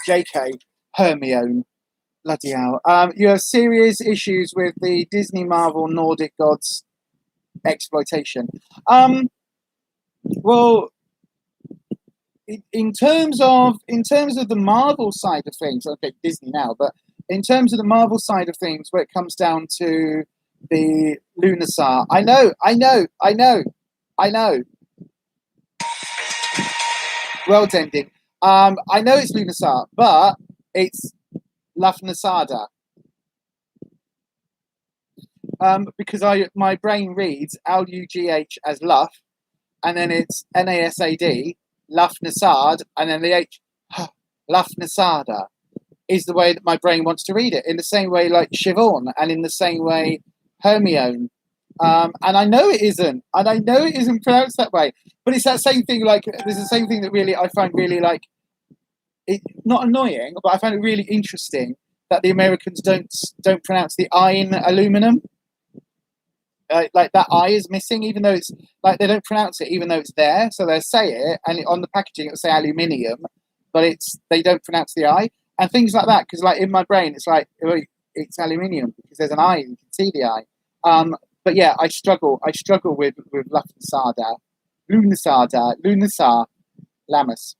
JK. Hermione. Bloody hell. You have serious issues with the Disney Marvel Nordic gods exploitation. Well, in terms of the Marvel side of things, okay, Disney now, but in terms of the Marvel side of things, where it comes down to the Lunasar, I know. World's ending. I know it's Lunasar, but it's Lafnasada. Because my brain reads L-U-G-H as Luff, and then it's N-A-S-A-D, Lafnasad, and then the H, Lafnasada, is the way that my brain wants to read it. In the same way, like Siobhan, and in the same way, Hermione. And I know it isn't, pronounced that way. But it's that same thing. Like, there's the same thing that really I find really, like, it, not annoying, but I find it really interesting that the Americans don't pronounce the I in aluminum. Like that I is missing, even though it's like they don't pronounce it, even though it's there. So they say it, and on the packaging it'll say aluminium, but they don't pronounce the I, and things like that. Because like in my brain, it's like it's aluminium because there's an eye, you can see the eye. But yeah, I struggle with Lunasar Lamus,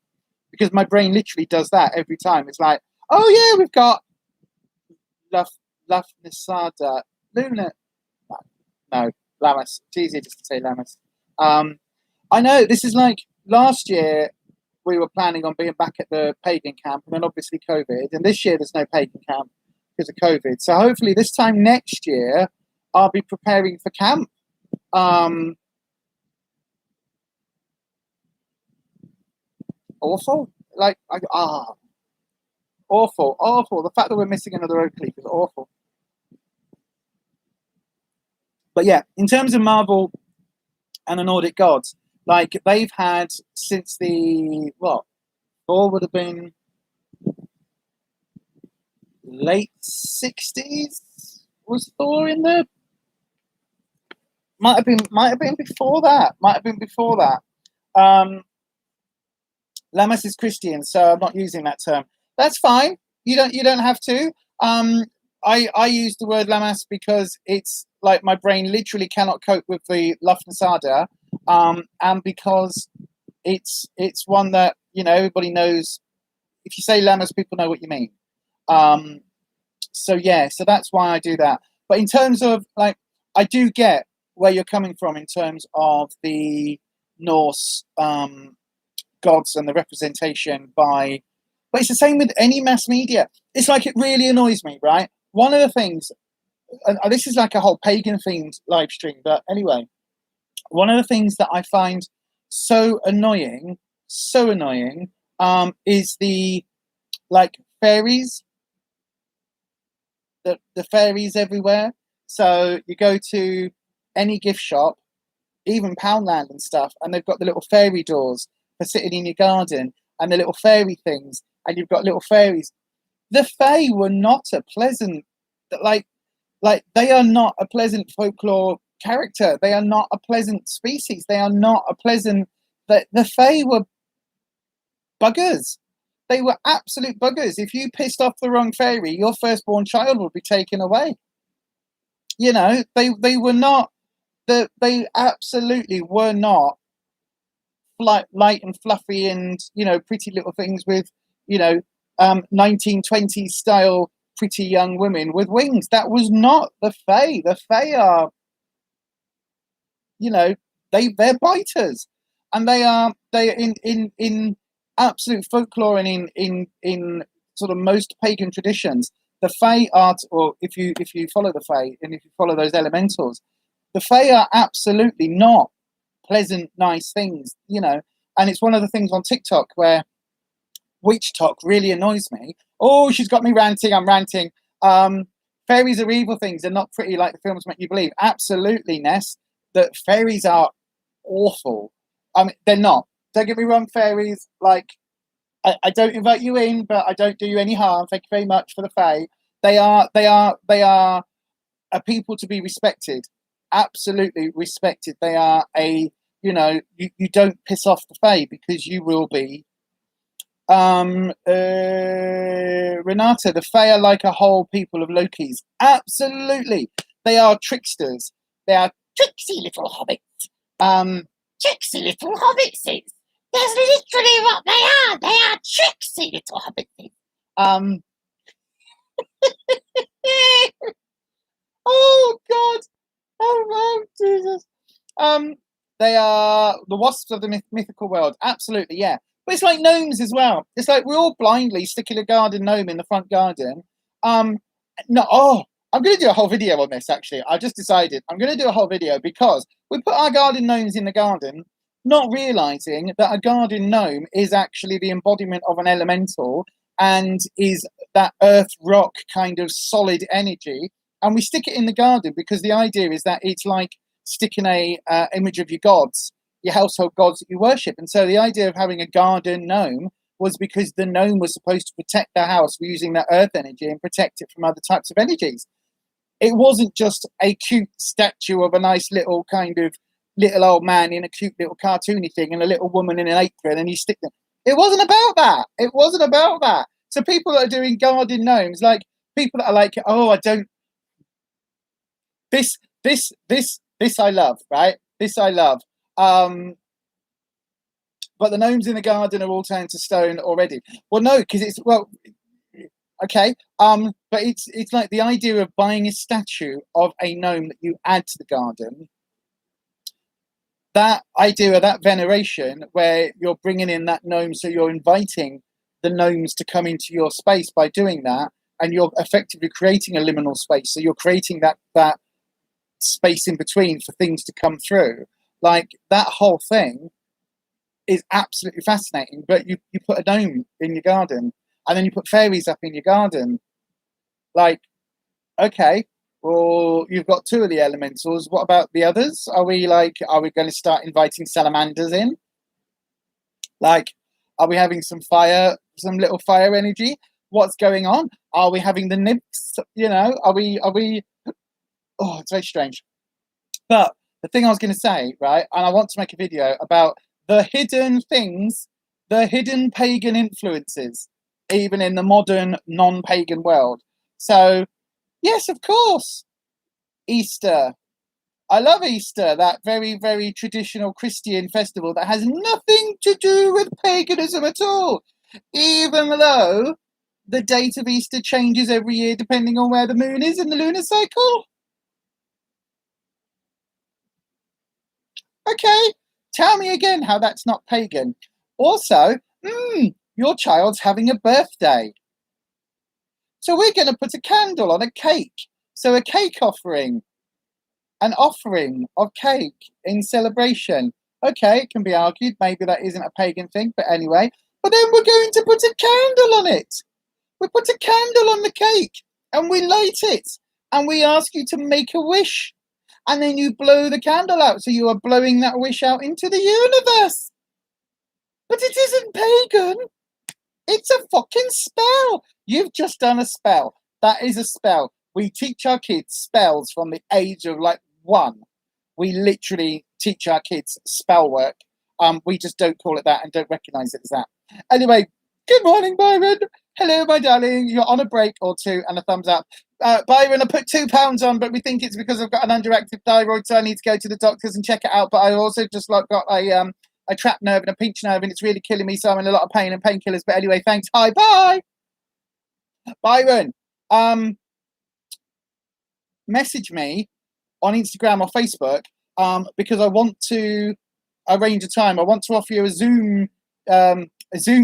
because my brain literally does that every time. It's like, oh yeah, we've got Lafnisada Luna. No, Lamus. It's easier just to say Lamus. I know this is like last year we were planning on being back at the pagan camp, and then obviously COVID. And this year there's no pagan camp because of COVID. So hopefully this time next year I'll be preparing for camp. Awful. Like awful. The fact that we're missing another oak leaf is awful. But yeah, in terms of Marvel and the Nordic gods, like they've had since the Thor would have been late 60s. Was Thor in the? Might have been before that. Lamas is Christian, so I'm not using that term. That's fine. You don't have to. I use the word Lamas because it's like my brain literally cannot cope with the Lafnasada, and because it's one that everybody knows. If you say Lamas, people know what you mean. So yeah, so that's why I do that. But in terms of like, I do get where you're coming from in terms of the Norse gods and the representation by, but it's the same with any mass media. It's like, it really annoys me, right? One of the things, and this is like a whole pagan themed live stream, but anyway, one of the things that I find so annoying, is the like fairies, the fairies everywhere. So you go to any gift shop, even Poundland and stuff, and they've got the little fairy doors for sitting in your garden and the little fairy things, and you've got little fairies. The Fae were not a pleasant, like they are not a pleasant folklore character. They are not a pleasant species. They are not a pleasant. The Fae were buggers. They were absolute buggers. If you pissed off the wrong fairy, your firstborn child would be taken away. They were not. They absolutely were not light and fluffy and pretty little things with 1920s style pretty young women with wings. That was not the Fae. The Fae are they're biters, and they in absolute folklore and in sort of most pagan traditions, the Fae are, or if you follow the Fae and if you follow those elementals, the Fae are absolutely not pleasant, nice things, and it's one of the things on TikTok where witch talk really annoys me. Oh, she's got me ranting. I'm ranting. Fairies are evil things. They're not pretty like the films make you believe. Absolutely, Ness. That fairies are awful. They're not. Don't get me wrong, fairies. Like, I don't invite you in, but I don't do you any harm. Thank you very much for the Fae. They are a people to be respected. Absolutely respected. They are a, you don't piss off the Fae because you will be. Renata, the Fae are like a whole people of Lokis. Absolutely. They are tricksters. They are tricksy little hobbits. Tricksy little hobbitses. That's literally what they are. They are tricksy little hobbitses. Oh God. Oh no, Jesus. They are the wasps of the mythical world. Absolutely, yeah. But it's like gnomes as well. It's like we're all blindly sticking a garden gnome in the front garden. I'm going to do a whole video on this, actually. I just decided I'm going to do a whole video because we put our garden gnomes in the garden, not realizing that a garden gnome is actually the embodiment of an elemental and is that earth rock kind of solid energy. And we stick it in the garden because the idea is that it's like sticking a image of your gods, your household gods that you worship. And so the idea of having a garden gnome was because the gnome was supposed to protect the house using that earth energy and protect it from other types of energies. It wasn't just a cute statue of a nice little kind of little old man in a cute little cartoony thing and a little woman in an apron and you stick them. It wasn't about that. So people that are doing garden gnomes, like people that are like, oh, I don't, this I love, right? This I love. But the gnomes in the garden are all turned to stone already. Well, no, because it's, well, okay. But it's like the idea of buying a statue of a gnome that you add to the garden. That idea of that veneration where you're bringing in that gnome, so you're inviting the gnomes to come into your space by doing that, and you're effectively creating a liminal space. So you're creating that space in between for things to come through. Like, that whole thing is absolutely fascinating. But you put a gnome in your garden, and then you put fairies up in your garden. Like, okay, well, you've got two of the elementals. What about the others? Are we going to start inviting salamanders in? Like, are we having some little fire energy? What's going on? Are we having the nymphs? You know, are we? Oh, it's very strange. But the thing I was going to say, right, and I want to make a video about the hidden things, the hidden pagan influences, even in the modern non-pagan world. So, yes, of course, Easter. I love Easter, that very, very traditional Christian festival that has nothing to do with paganism at all, even though the date of Easter changes every year depending on where the moon is in the lunar cycle. Okay, tell me again how that's not pagan. Also, your child's having a birthday. So we're going to put a candle on a cake. So a cake offering. An offering of cake in celebration. Okay, it can be argued maybe that isn't a pagan thing, but anyway. But then we're going to put a candle on it. We put a candle on the cake and we light it and we ask you to make a wish. And then you blow the candle out. So you are blowing that wish out into the universe. But it isn't pagan. It's a fucking spell. You've just done a spell. That is a spell. We teach our kids spells from the age of like 1. We literally teach our kids spell work. We just don't call it that and don't recognize it as that. Anyway, good morning, Byron. Hello, my darling. You're on a break or two and a thumbs up. Byron, I put £2 on, but we think it's because I've got an underactive thyroid, so I need to go to the doctors and check it out. But I also just got a trapped nerve and a pinched nerve, and it's really killing me, so I'm in a lot of pain and painkillers. But anyway, thanks. Hi, bye. Byron, message me on Instagram or Facebook because I want to arrange a time. I want to offer you a Zoom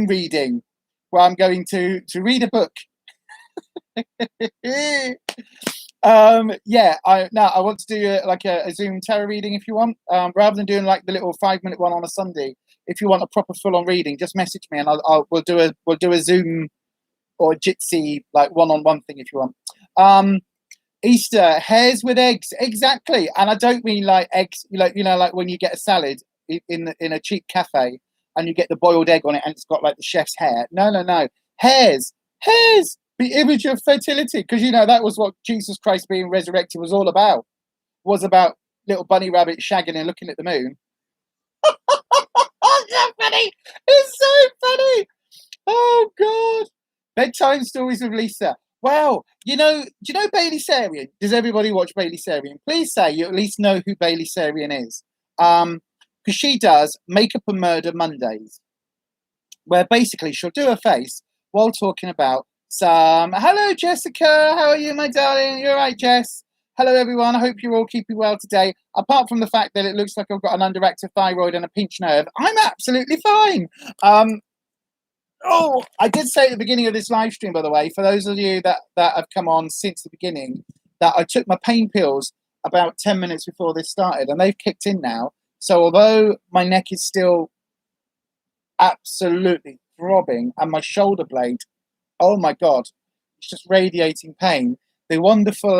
reading where I'm going to read a book. I want to do a Zoom tarot reading if you want, rather than doing like the little 5-minute one on a Sunday. If you want a proper full-on reading, just message me and we'll do a Zoom or Jitsi like one-on-one thing if you want. Easter, hares with eggs, exactly. And I don't mean like eggs, like when you get a salad in a cheap cafe and you get the boiled egg on it and it's got like the chef's hair. No. Hares, the image of fertility, because that was what Jesus Christ being resurrected was all about. Was about little bunny rabbit shagging and looking at the moon. It's so funny. It's so funny. Oh God. Bedtime stories with Lisa. Wow. Do you know Bailey Sarian? Does everybody watch Bailey Sarian? Please say you at least know who Bailey Sarian is. Because she does Makeup and Murder Mondays, where basically she'll do a face while talking about hello, Jessica. How are you, my darling? You're right, Jess. Hello, everyone. I hope you're all keeping well today. Apart from the fact that it looks like I've got an underactive thyroid and a pinched nerve, I'm absolutely fine. I did say at the beginning of this live stream, by the way, for those of you that have come on since the beginning, that I took my pain pills about 10 minutes before this started, and they've kicked in now. So although my neck is still absolutely throbbing and my shoulder blade, oh my God, it's just radiating pain. The wonderful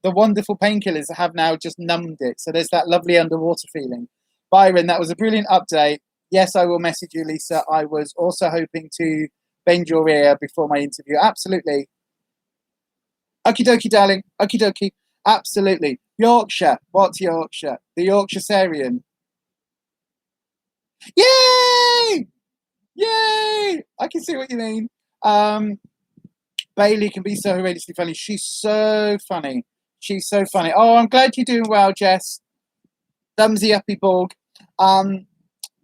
painkillers have now just numbed it. So there's that lovely underwater feeling. Byron, that was a brilliant update. Yes, I will message you, Lisa. I was also hoping to bend your ear before my interview. Absolutely. Okie dokie, darling. Okie dokie. Absolutely. Yorkshire. What's Yorkshire? The Yorkshire Sarian. Yay! Yay! I can see what you mean. Bailey can be so horrendously funny. She's so funny. She's so funny. Oh, I'm glad you're doing well, Jess. Thumbsy uppy Borg.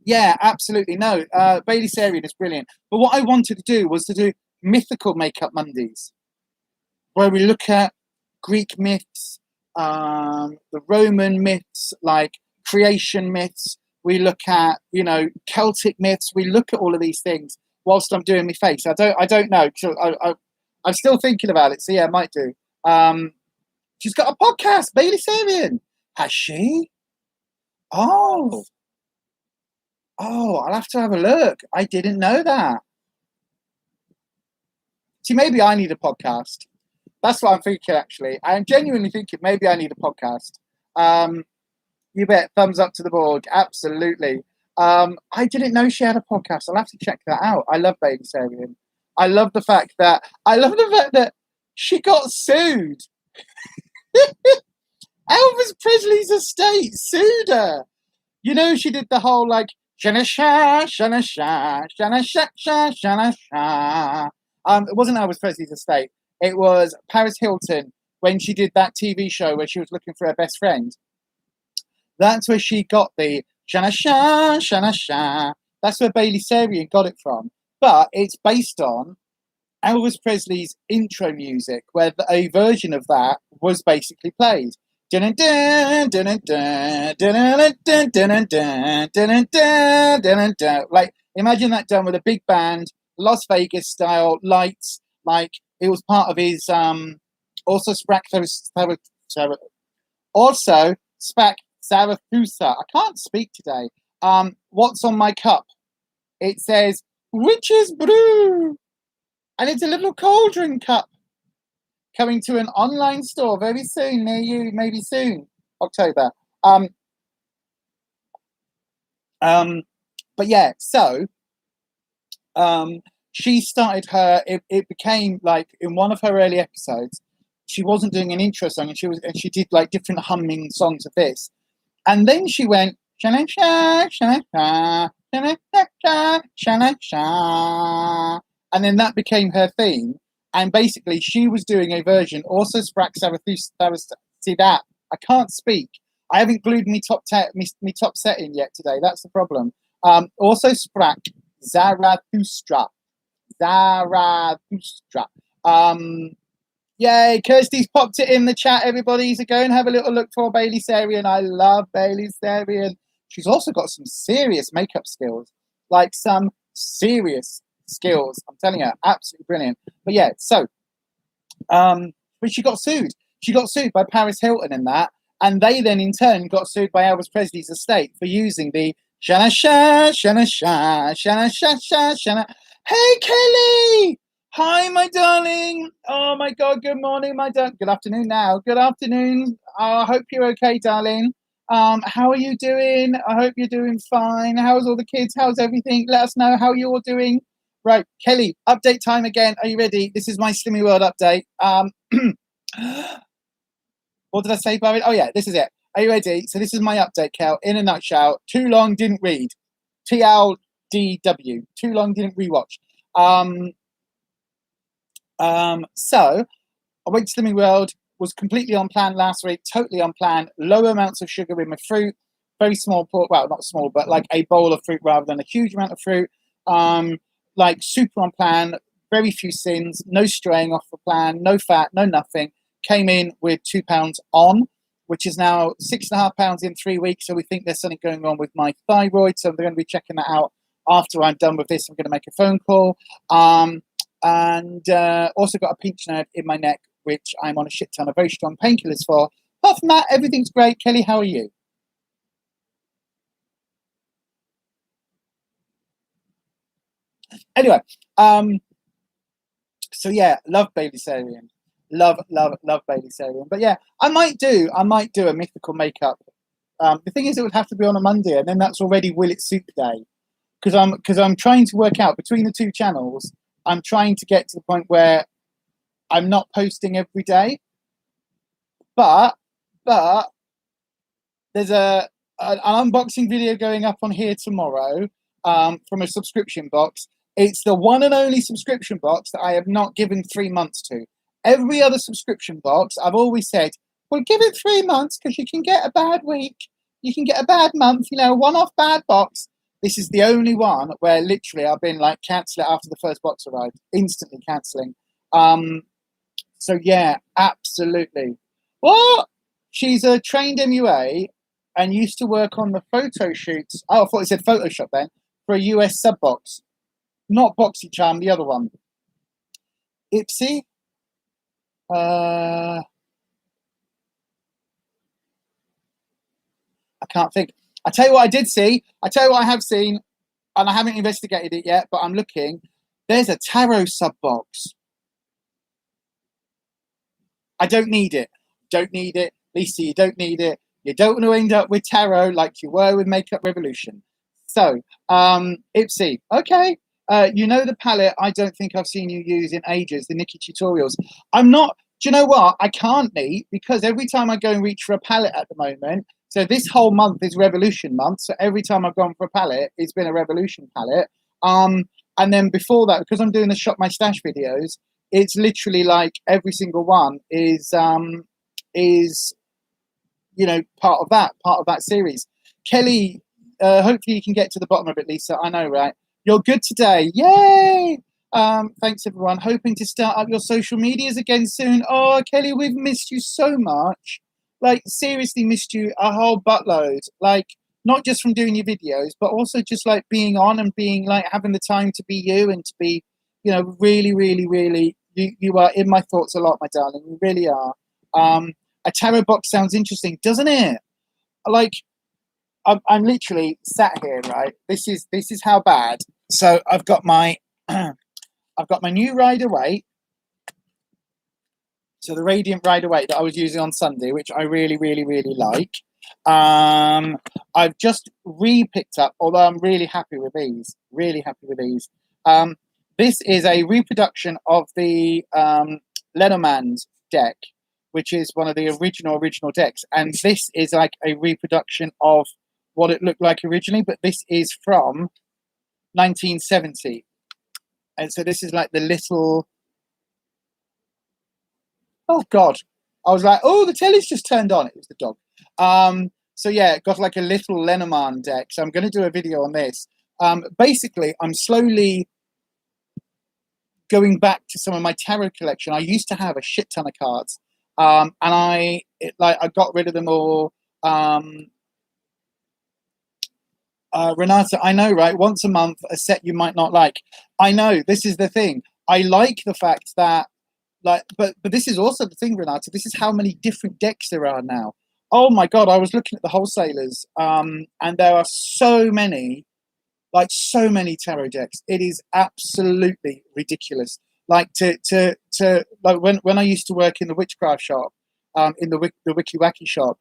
Yeah, absolutely. No, Bailey Sarian is brilliant. But what I wanted to do was to do mythical makeup Mondays, where we look at Greek myths, the Roman myths, like creation myths. We look at, you know, Celtic myths. We look at all of these things whilst I'm doing my face. I don't know. I'm still thinking about it. So yeah, I might do. She's got a podcast, Bailey Sarian. Has she? Oh, I'll have to have a look. I didn't know that. See, maybe I need a podcast. That's what I'm thinking, actually. I'm genuinely thinking maybe I need a podcast. You bet. Thumbs up to the board. Absolutely. I didn't know she had a podcast. I'll have to check that out. I love Bailey Sarian. I love the fact that she got sued. Elvis Presley's estate sued her. You know, she did the whole like shana sha shana sha shana sha sha shana sha. It wasn't Elvis Presley's estate. It was Paris Hilton when she did that TV show where she was looking for her best friend. That's where she got the shana sha shana sha. That's where Bailey Sarian got it from. But it's based on Elvis Presley's intro music, where a version of that was basically played. Like, imagine that done with a big band, Las Vegas style, lights, like it was part of his also Sprack Zarathustra. I can't speak today. What's on my cup? It says Witch's Brew, and it's a little cauldron cup. Coming to an online store very soon near you, maybe soon, October. But yeah, so she started it became like in one of her early episodes, she wasn't doing an intro song, and she did like different humming songs of this. And then she went, shana sha, shana sha, shana sha, shana sha. And then that became her theme. And basically, she was doing a version, also Sprack Zarathustra. See that? I can't speak. I haven't glued me top set in yet today. That's the problem. Also Sprack Zarathustra. Zarathustra. Yay, Kirsty's popped it in the chat, everybody. So go and have a little look for Bailey Sarian. I love Bailey Sarian. She's also got some serious makeup skills. Like some serious skills. I'm telling you, absolutely brilliant. But yeah, so but she got sued. She got sued by Paris Hilton and that, and they then in turn got sued by Elvis Presley's estate for using the shana sha shana sha shana sha sha shana. Hey Kelly, hi my darling. Oh my God, good morning, my darling. Good afternoon now. Good afternoon. I hope you're okay, darling. How are you doing? I hope you're doing fine. How's all the kids? How's everything? Let us know how you're doing. Right, Kelly, update time again. Are you ready? This is my Slimmy World update. What did I say, Barry? Oh, yeah, this is it. Are you ready? So this is my update, Kel, in a nutshell. Too long, didn't read. TLDW. Too long, didn't rewatch. So I went to Slimming World, was completely on plan last week, totally on plan. Low amounts of sugar in my fruit, very small, well, not small, but like a bowl of fruit rather than a huge amount of fruit. Like super on plan, very few sins, no straying off the plan, no fat, no nothing. Came in with 2 pounds on, which is now 6.5 pounds in 3 weeks. So we think there's something going on with my thyroid. So we're going to be checking that out after I'm done with this. I'm going to make a phone call. And also got a pinched nerve in my neck, which I'm on a shit ton of very strong painkillers for. Apart from that, everything's great. Kelly, how are you? Anyway, so yeah, love Bailey Sarian. Love Bailey Sarian. But yeah, I might do a mythical makeup. The thing is, it would have to be on a Monday, and then that's already Will It Soup Day. Because I'm trying to work out between the two channels. I'm trying to get to the point where I'm not posting every day. But there's an unboxing video going up on here tomorrow from a subscription box. It's the one and only subscription box that I have not given 3 months to. Every other subscription box, I've always said, well, give it 3 months because you can get a bad week. You can get a bad month, you know, one-off bad box. This is the only one where literally I've been like, cancel it after the first box arrived, instantly cancelling. So yeah, absolutely. What? She's a trained MUA and used to work on the photo shoots. Oh, I thought it said Photoshop then, for a US sub box. Not BoxyCharm, the other one. Ipsy. I can't think. I tell you what I did see. I tell you what I have seen, and I haven't investigated it yet, but I'm looking. There's a tarot sub box. I don't need it. Don't need it. Lisa, you don't need it. You don't want to end up with tarot like you were with Makeup Revolution. So, Ipsy. Okay. You know the palette I don't think I've seen you use in ages, the Nikki tutorials. I'm not, do you know what? I can't meet because every time I go and reach for a palette at the moment, so this whole month is Revolution month. So every time I've gone for a palette, it's been a Revolution palette. And then before that, because I'm doing the Shop My Stash videos, it's literally like every single one is you know, part of that series. Kelly, hopefully you can get to the bottom of it, Lisa. I know, right? You're good today. Yay! Thanks, everyone. Hoping to start up your social medias again soon. Oh, Kelly, we've missed you so much. Like, seriously missed you a whole buttload. Like, not just from doing your videos, but also just, like, being on and being, like, having the time to be you and to be, you know, really, really, really, you are in my thoughts a lot, my darling. You really are. A tarot box sounds interesting, doesn't it? Like, I'm literally sat here, right? This is how bad. So I've got my I've got my new Rider-Waite. So the Radiant Rider-Waite that I was using on Sunday, which I really, really, really like. I've just re-picked up, although I'm really happy with these. Really happy with these. This is a reproduction of the Lenormand deck, which is one of the original decks. And this is like a reproduction of what it looked like originally, but this is from 1970. And so this is like the little, oh God. I was like, oh, the telly's just turned on. It was the dog. So yeah, it got like a little Lenormand deck. So I'm going to do a video on this. Basically, I'm slowly going back to some of my tarot collection. I used to have a shit ton of cards. And I got rid of them all. Renata, I know, right? Once a month, a set you might not like. I know, this is the thing. I like the fact that, like, but this is also the thing, Renata. This is how many different decks there are now. Oh my God, I was looking at the wholesalers, and there are so many, like so many tarot decks. It is absolutely ridiculous. Like to like when I used to work in the witchcraft shop, in the Wiki Wacky shop,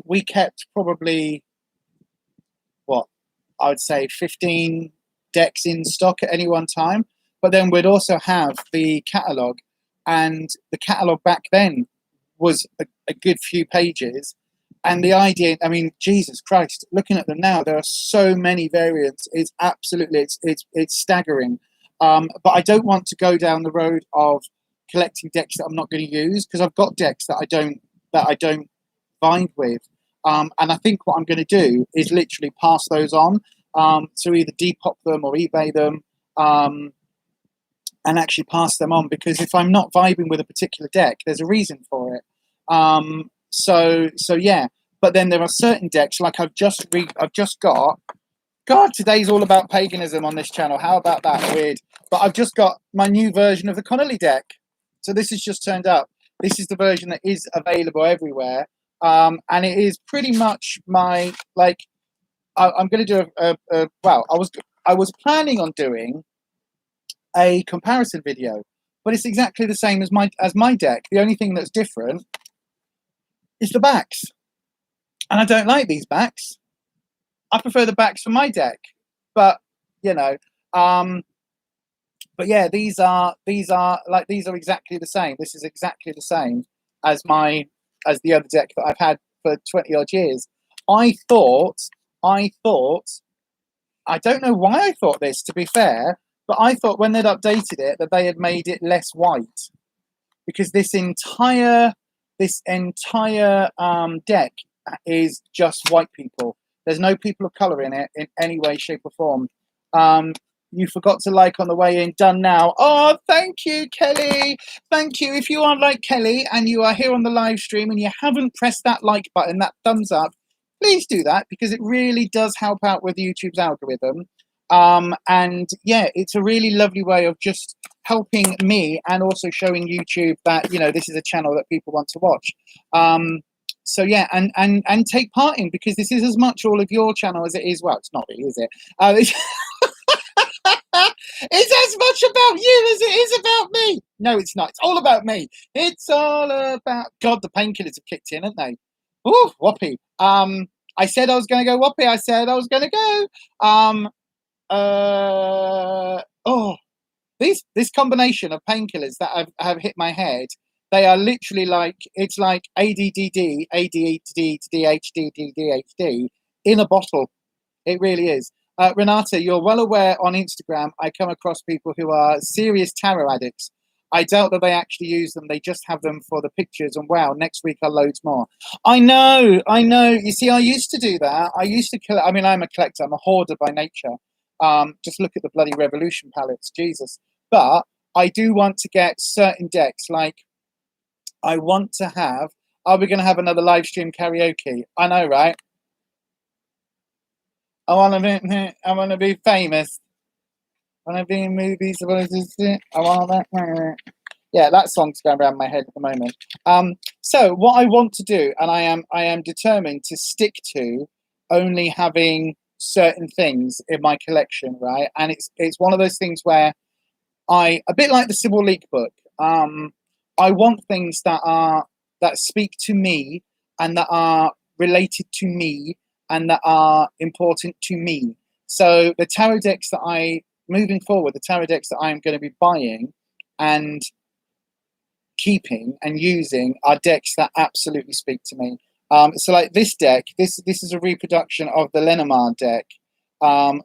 we kept probably what I would say 15 decks in stock at any one time, but then we'd also have the catalog, and the catalog back then was a good few pages. And the idea, I mean, Jesus Christ, looking at them now, there are so many variants. It's absolutely, it's staggering. But I don't want to go down the road of collecting decks that I'm not going to use, because I've got decks that I don't vibe with. And I think what I'm going to do is literally pass those on, to either Depop them or eBay them, and actually pass them on, because if I'm not vibing with a particular deck, there's a reason for it. So yeah, but then there are certain decks, like I've just got, God, today's all about paganism on this channel. How about that? Weird. But I've just got my new version of the Connolly deck. So this has just turned up. This is the version that is available everywhere. And it is pretty much my, like, I'm going to do well, I was planning on doing a comparison video, but it's exactly the same as my deck. The only thing that's different is the backs, and I don't like these backs. I prefer the backs for my deck, but you know, but yeah, these are exactly the same. This is exactly the same as the other deck that I've had for 20 odd years. I thought I don't know why I thought this, to be fair, but I thought when they'd updated it that they had made it less white, because this entire deck is just white people. There's no people of color in it in any way, shape, or form. You forgot to like on the way in. Done now. Oh, thank you, Kelly. Thank you. If you are like Kelly and you are here on the live stream and you haven't pressed that like button, that thumbs up, please do that, because it really does help out with YouTube's algorithm. And yeah, it's a really lovely way of just helping me and also showing YouTube that, you know, this is a channel that people want to watch. So yeah, and take part in, because this is as much all of your channel as it is, well, it's not really, is it? It's as much about you as it is about me. No, it's not. It's all about me. It's all about... God, the painkillers have kicked in, haven't they? Ooh, whoppy. I said I was going to go whoppy. I said I was going to go. This combination of painkillers that have hit my head, they are literally like, it's like ADDD, ADHD, DHD, DHD in a bottle. It really is. Renata, you're well aware on Instagram, I come across people who are serious tarot addicts. I doubt that they actually use them. They just have them for the pictures. And wow, next week are loads more. I know. You see, I used to do that. I used to collect. I mean, I'm a collector. I'm a hoarder by nature. Just look at the bloody Revolution palettes, Jesus. But I do want to get certain decks. Like, I want to have... Are we going to have another live stream karaoke? I know, right? I want to be famous. I want to be in movies. I want that. Yeah, that song's going around my head at the moment. So what I want to do, and I am determined to stick to only having certain things in my collection, right? And it's one of those things where a bit like the Sybil Leek book, I want things that speak to me and that are related to me and that are important to me. So the tarot decks that moving forward, the tarot decks that I'm going to be buying and keeping and using are decks that absolutely speak to me. So like this deck, this is a reproduction of the Lenormand deck,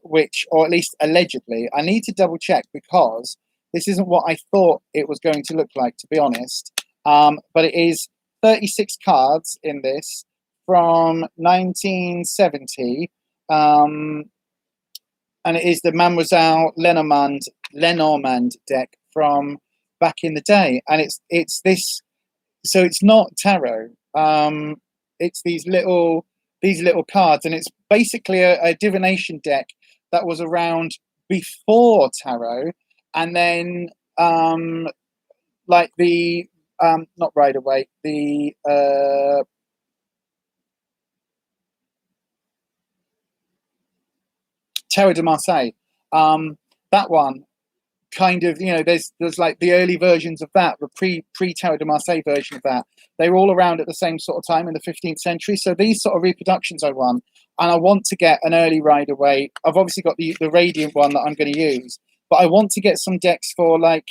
which, or at least allegedly, I need to double check because this isn't what I thought it was going to look like, to be honest. But it is 36 cards in this from 1970. And it is the Mademoiselle Lenormand deck from back in the day. And it's this, so it's not tarot. It's these little cards, and it's basically a divination deck that was around before tarot, and then like the not Rider-Waite, the Tarot de Marseille, that one kind of, you know, there's like the early versions of that, the pre Tarot de Marseille version of that. They were all around at the same sort of time in the 15th century. So these sort of reproductions I want, and I want to get an early Rider-Waite. I've obviously got the Radiant one that I'm going to use, but I want to get some decks for like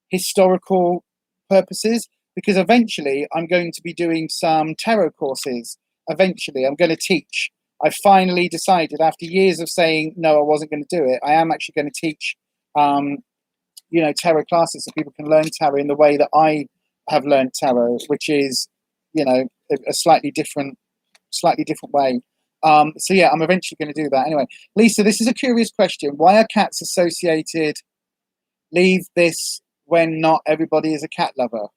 historical purposes, because eventually I'm going to be doing some tarot courses. Eventually I'm going to teach. I finally decided, after years of saying no, I wasn't going to do it, I am actually going to teach, you know, tarot classes so people can learn tarot in the way that I have learned tarot, which is, you know, a slightly different way. So yeah, I'm eventually going to do that. Anyway, Lisa, this is a curious question. Why are cats associated? Leave this when not everybody is a cat lover.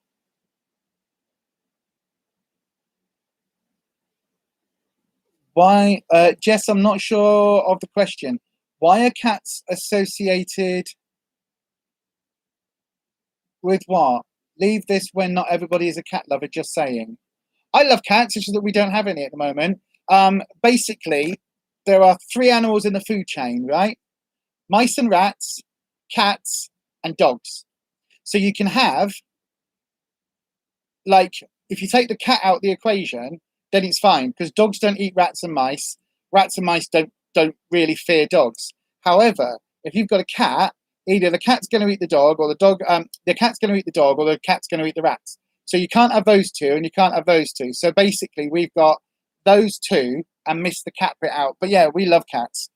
Why, Jess, I'm not sure of the question. Why are cats associated with what? Leave this when not everybody is a cat lover, just saying. I love cats, it's just that we don't have any at the moment. Basically, there are 3 animals in the food chain, right? Mice and rats, cats, and dogs. So you can have, like, if you take the cat out of the equation, then it's fine, because dogs don't eat rats and mice. Rats and mice don't really fear dogs. However, if you've got a cat, either the cat's going to eat the dog, or the cat's going to eat the dog, or the cat's going to eat the rats. So you can't have those two, and you can't have those two. So basically, we've got those two and miss the cat bit out. But yeah, we love cats.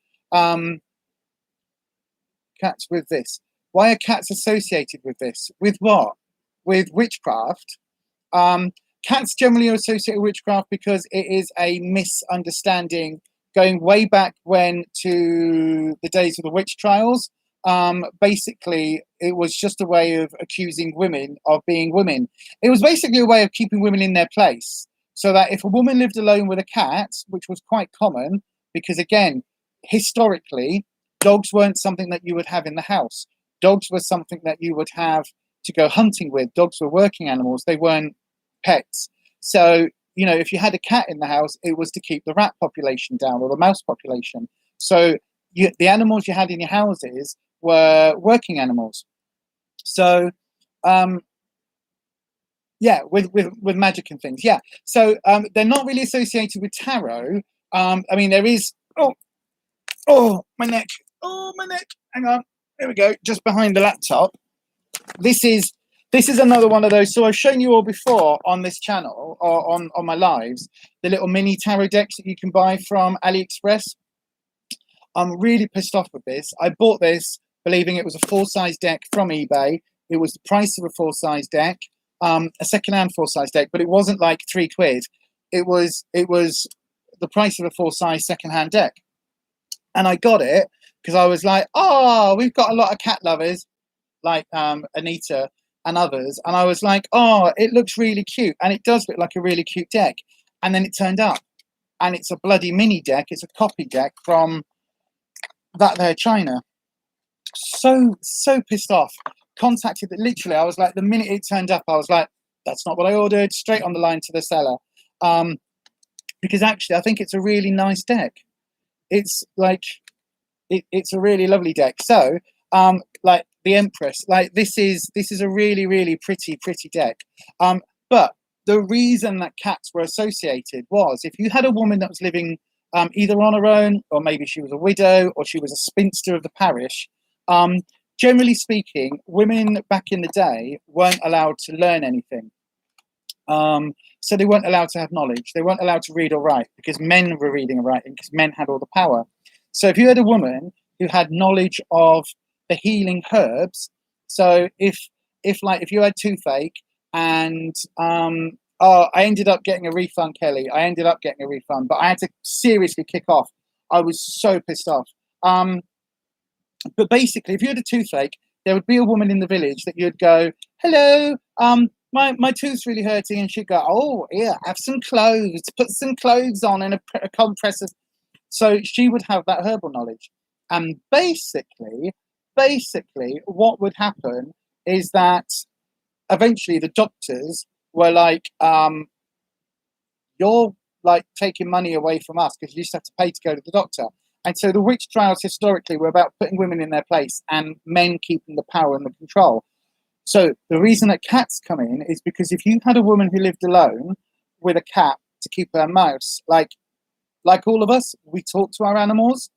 cats with this? Why are cats associated with this? With what? With witchcraft. Cats generally are associated with witchcraft because it is a misunderstanding going way back when to the days of the witch trials. Basically, it was just a way of accusing women of being women. It was basically a way of keeping women in their place. So that if a woman lived alone with a cat, which was quite common, because again, historically, dogs weren't something that you would have in the house. Dogs were something that you would have to go hunting with. Dogs were working animals. They weren't pets. So, you know, if you had a cat in the house, it was to keep the rat population down or the mouse population. So the animals you had in your houses were working animals. So, yeah, with magic and things. Yeah. So they're not really associated with tarot. I mean, there is. Oh, my neck. Oh, my neck. Hang on. There we go. Just behind the laptop. This is another one of those. So I've shown you all before on this channel or on my lives, the little mini tarot decks that you can buy from AliExpress. I'm really pissed off with this. I bought this believing it was a full-size deck from eBay. It was the price of a full-size deck, a second-hand full-size deck, but it wasn't like £3. It was the price of a full-size second-hand deck. And I got it because I was like, oh, we've got a lot of cat lovers like Anita and others. And I was like, oh, it looks really cute. And it does look like a really cute deck. And then it turned up and it's a bloody mini deck. It's a copy deck from that there China. So pissed off. Contacted it literally. I was like, the minute it turned up, I was like, that's not what I ordered. Straight on the line to the seller. Because actually, I think it's a really nice deck. It's like, it's a really lovely deck. So, like the Empress, like this is a really, really pretty deck. But the reason that cats were associated was if you had a woman that was living either on her own, or maybe she was a widow, or she was a spinster of the parish. Generally speaking, women back in the day weren't allowed to learn anything. So they weren't allowed to have knowledge. They weren't allowed to read or write because men were reading and writing because men had all the power. So if you had a woman who had knowledge of the healing herbs, so if you had toothache and I ended up getting a refund, Kelly. I ended up getting a refund, but I had to seriously kick off. I was so pissed off. But basically, if you had a toothache, there would be a woman in the village that you'd go, hello, my tooth's really hurting, and she'd go, oh, here, have some cloves, put some cloves on and a compress. So she would have that herbal knowledge. And basically, what would happen is that eventually the doctors were like, you're like taking money away from us because you used to have to pay to go to the doctor. And so the witch trials historically were about putting women in their place and men keeping the power and the control. So the reason that cats come in is because if you had a woman who lived alone with a cat to keep her mouse, like all of us, we talk to our animals.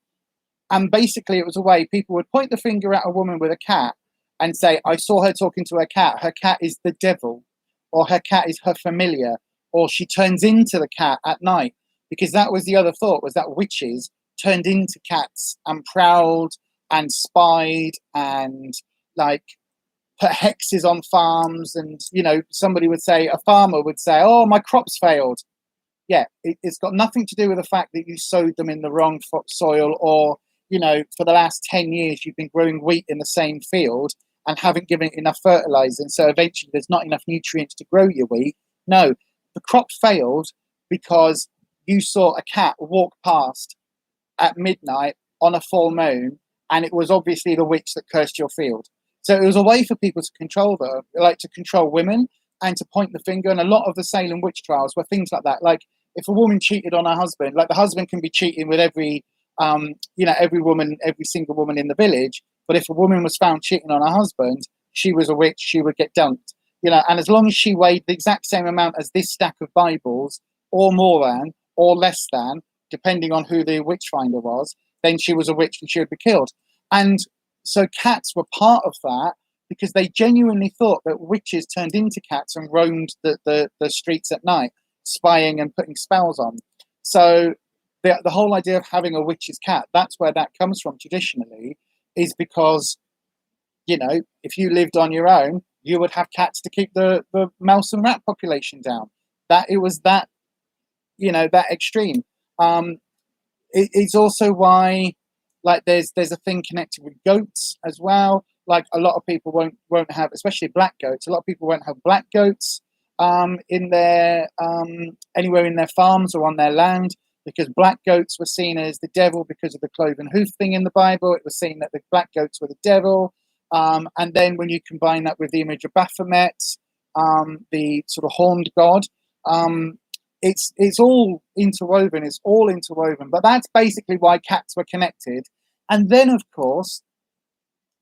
And basically it was a way people would point the finger at a woman with a cat and say, I saw her talking to her cat. Her cat is the devil, or her cat is her familiar, or she turns into the cat at night. Because that was the other thought, was that witches turned into cats and prowled and spied and like put hexes on farms. And, you know, a farmer would say, oh, my crops failed. Yeah, it's got nothing to do with the fact that you sowed them in the wrong soil, or, you know, for the last 10 years you've been growing wheat in the same field and haven't given it enough fertilizer, and so eventually there's not enough nutrients to grow your wheat. No, the crop failed because you saw a cat walk past at midnight on a full moon, and it was obviously the witch that cursed your field. So it was a way for people to control them, like to control women and to point the finger. And a lot of the Salem witch trials were things like that. Like if a woman cheated on her husband, like the husband can be cheating with every single woman in the village. But if a woman was found cheating on her husband, she was a witch, she would get dunked. You know, and as long as she weighed the exact same amount as this stack of Bibles, or more than, or less than, depending on who the witch finder was, then she was a witch and she would be killed. And so cats were part of that because they genuinely thought that witches turned into cats and roamed the streets at night, spying and putting spells on. So the whole idea of having a witch's cat, that's where that comes from traditionally, is because, you know, if you lived on your own, you would have cats to keep the mouse and rat population down. That it was that, you know, that extreme. It's also why, like, there's a thing connected with goats as well. Like, a lot of people won't have, especially black goats. A lot of people won't have black goats in their anywhere in their farms or on their land, because black goats were seen as the devil because of the cloven hoof thing in the Bible. It was seen that the black goats were the devil. And then when you combine that with the image of Baphomet, the sort of horned god, it's all interwoven. It's all interwoven. But that's basically why cats were connected. And then, of course,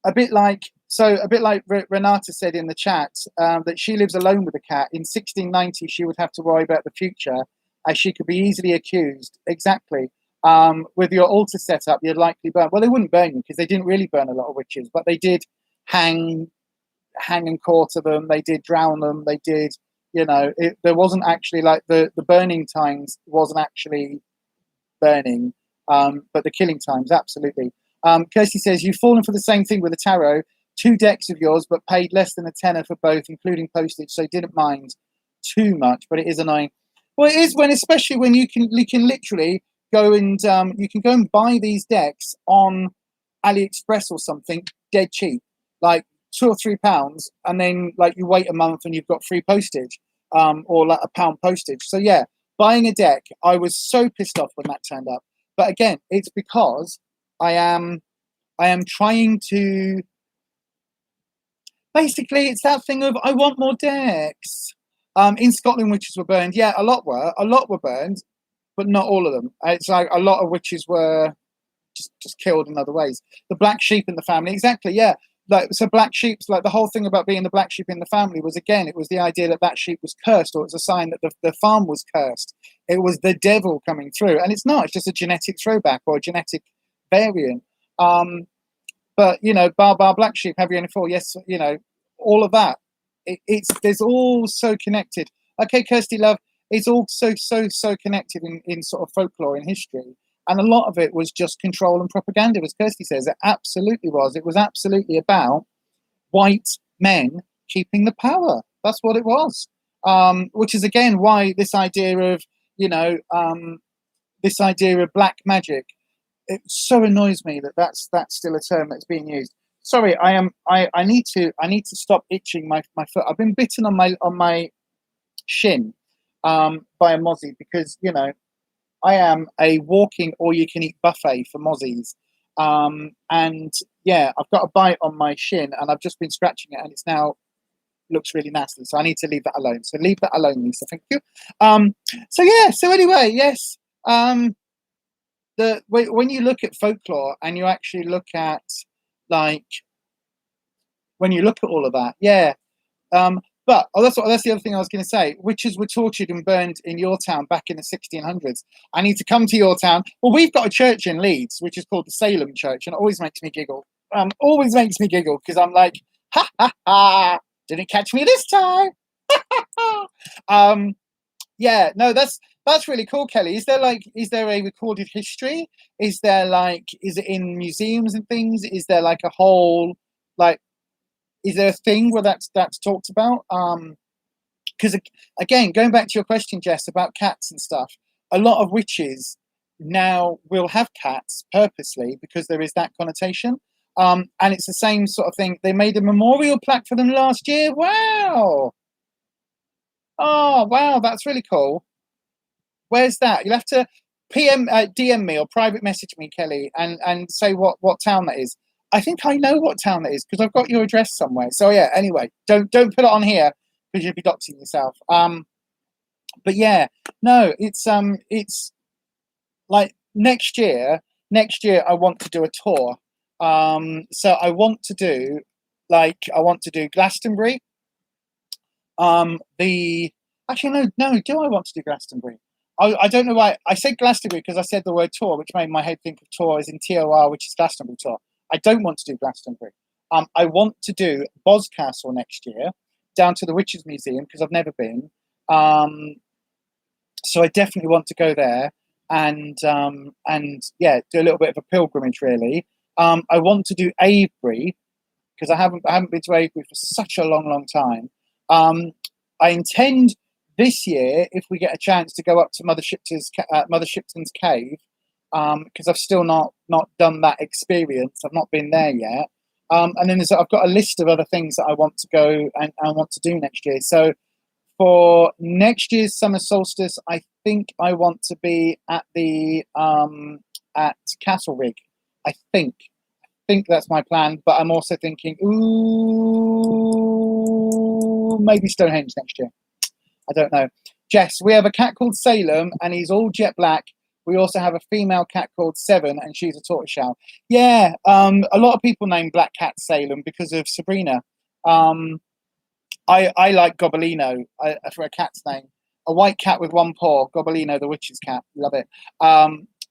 a bit like Renata said in the chat, that she lives alone with a cat. In 1690, she would have to worry about the future, as she could be easily accused. Exactly. With your altar setup, you'd likely burn. Well, they wouldn't burn you because they didn't really burn a lot of witches, but they did hang and quarter them. They did drown them. They did, you know, there wasn't actually, like, the burning times wasn't actually burning, but the killing times, absolutely. Kirsty says, you've fallen for the same thing with the tarot. 2 decks of yours, but paid less than a tenner for both, including postage, so didn't mind too much, but it is annoying. Well, it is, especially when you can literally go and you can go and buy these decks on AliExpress or something dead cheap, like £2 or £3, and then, like, you wait a month and you've got free postage, or like £1 postage. So yeah, buying a deck, I was so pissed off when that turned up. But again, it's because I am trying to, basically, it's that thing of, I want more decks. In Scotland, witches were burned. Yeah, a lot were burned, but not all of them. It's like a lot of witches were just killed in other ways. The black sheep in the family, exactly, yeah. Like, so black sheep's, like, the whole thing about being the black sheep in the family was, again, it was the idea that that sheep was cursed, or it was a sign that the farm was cursed. It was the devil coming through, and it's not. It's just a genetic throwback or a genetic variant. But, you know, bar black sheep, have you any fall? Yes, you know, all of that. There's all so connected. Okay, Kirsty, love, it's all so connected in sort of folklore and history. And a lot of it was just control and propaganda, as Kirsty says. It absolutely was. It was absolutely about white men keeping the power. That's what it was. Which is, again, why this idea of, you know, this idea of black magic, it so annoys me that that's still a term that's being used. Sorry, I need to stop itching my foot. I've been bitten on my shin by a mozzie, because, you know, I am a walking all-you-can-eat buffet for mozzies. And yeah, I've got a bite on my shin, and I've just been scratching it, and it's now looks really nasty. So I need to leave that alone. So leave that alone, Lisa. Thank you. So yeah. So anyway, yes. When you look at folklore and you actually look at, like, when you look at all of that, yeah. But that's the other thing I was going to say. Witches were tortured and burned in your town back in the 1600s. I need to come to your town. Well, we've got a church in Leeds, which is called the Salem Church, and it always makes me giggle. Always makes me giggle, because I'm like, ha ha ha! Didn't catch me this time. Yeah, no, that's really cool, Kelly. Is there a recorded history? Is it in museums and things? Is there like a whole, like, is there a thing where that's talked about? Because again, going back to your question, Jess, about cats and stuff, a lot of witches now will have cats purposely because there is that connotation. And it's the same sort of thing. They made a memorial plaque for them last year. Wow. Oh, wow, that's really cool. Where's that? You'll have to DM me or private message me, Kelly, and say what town that is. I think I know what town that is because I've got your address somewhere. So yeah, anyway, don't put it on here because you'll be doxing yourself. But yeah, no, it's like next year I want to do a tour. So I want to do Glastonbury. Actually no, do I want to do Glastonbury? I don't know why I said Glastonbury, because I said the word tour, which made my head think of tour as in TOR, which is Glastonbury tour. I don't want to do Glastonbury. I want to do Boscastle next year, down to the Witches Museum, because I've never been. So I definitely want to go there and yeah, do a little bit of a pilgrimage, really. I want to do Avebury because I haven't been to Avebury for such a long time. I intend this year, if we get a chance, to go up to Mother Shipton's cave, because I've still not done that experience. I've not been there yet. And then I've got a list of other things that I want to go and I want to do next year. So for next year's summer solstice, I think I want to be at the at Castlerig. I think that's my plan. But I'm also thinking, ooh, maybe Stonehenge next year. I don't know. Jess, we have a cat called Salem, and he's all jet black. We also have a female cat called Seven, and she's a tortoiseshell. Yeah, a lot of people name black cat Salem because of Sabrina. I like Gobelino for a cat's name. A white cat with one paw, Gobelino, the witch's cat. Love it.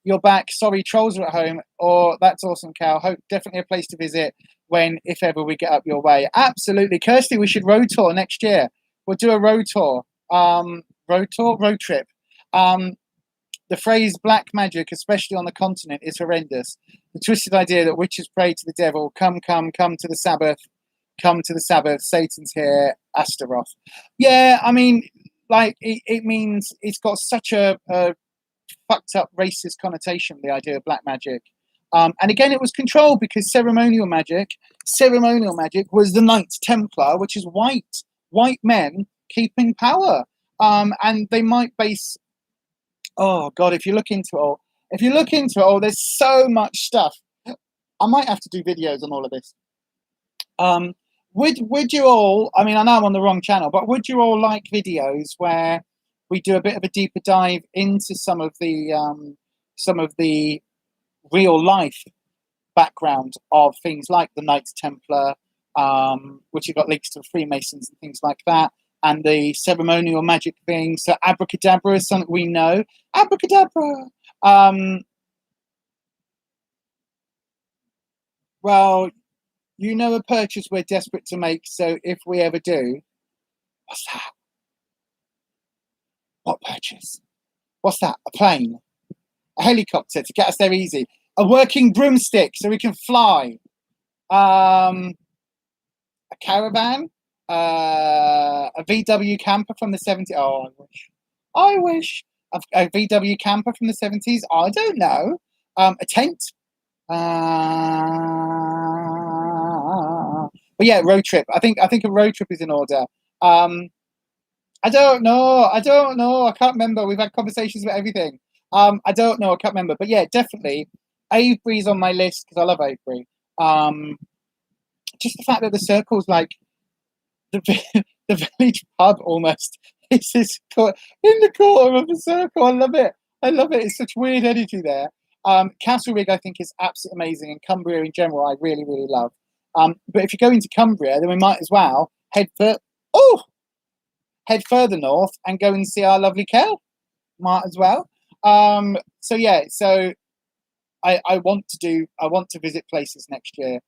You're back. Sorry, trolls are at home. Or that's awesome, Cal. Hope definitely a place to visit if ever we get up your way. Absolutely, Kirsty. We should road tour next year. We'll do a road tour. Road trip. The phrase black magic, especially on the continent, is horrendous. The twisted idea that witches pray to the devil, come to the Sabbath, Satan's here, Astaroth. Yeah, I mean, like, it means it's got such a fucked up racist connotation, the idea of black magic. And again, it was controlled because ceremonial magic was the Knights Templar, which is white men keeping power. And they might base, oh God, if you look into it all, there's so much stuff. I might have to do videos on all of this. Would you all, I mean, I know I'm on the wrong channel, but would you all like videos where we do a bit of a deeper dive into some of the real life background of things like the Knights Templar, which have got links to the Freemasons and things like that, and the ceremonial magic things. So abracadabra is something we know. Abracadabra. Well, you know a purchase we're desperate to make, so if we ever do, what's that? What purchase? What's that? A plane? A helicopter to get us there easy? A working broomstick so we can fly? A caravan? A VW camper from the 70s? Oh, I wish. A VW camper from the 70s? I don't know. A tent? But yeah, road trip. I think a road trip is in order. I don't know. I can't remember. We've had conversations about everything. I don't know. I can't remember. But yeah, definitely. Avebury's on my list because I love Avebury. Just the fact that the circle's like the village pub almost. It's just in the corner of the circle. I love it. It's such weird energy there. Castlerig, I think, is absolutely amazing, and Cumbria in general, I really love. But if you go into Cumbria, then we might as well head further north and go and see our lovely Kel. Might as well. So yeah, so I want to visit places next year.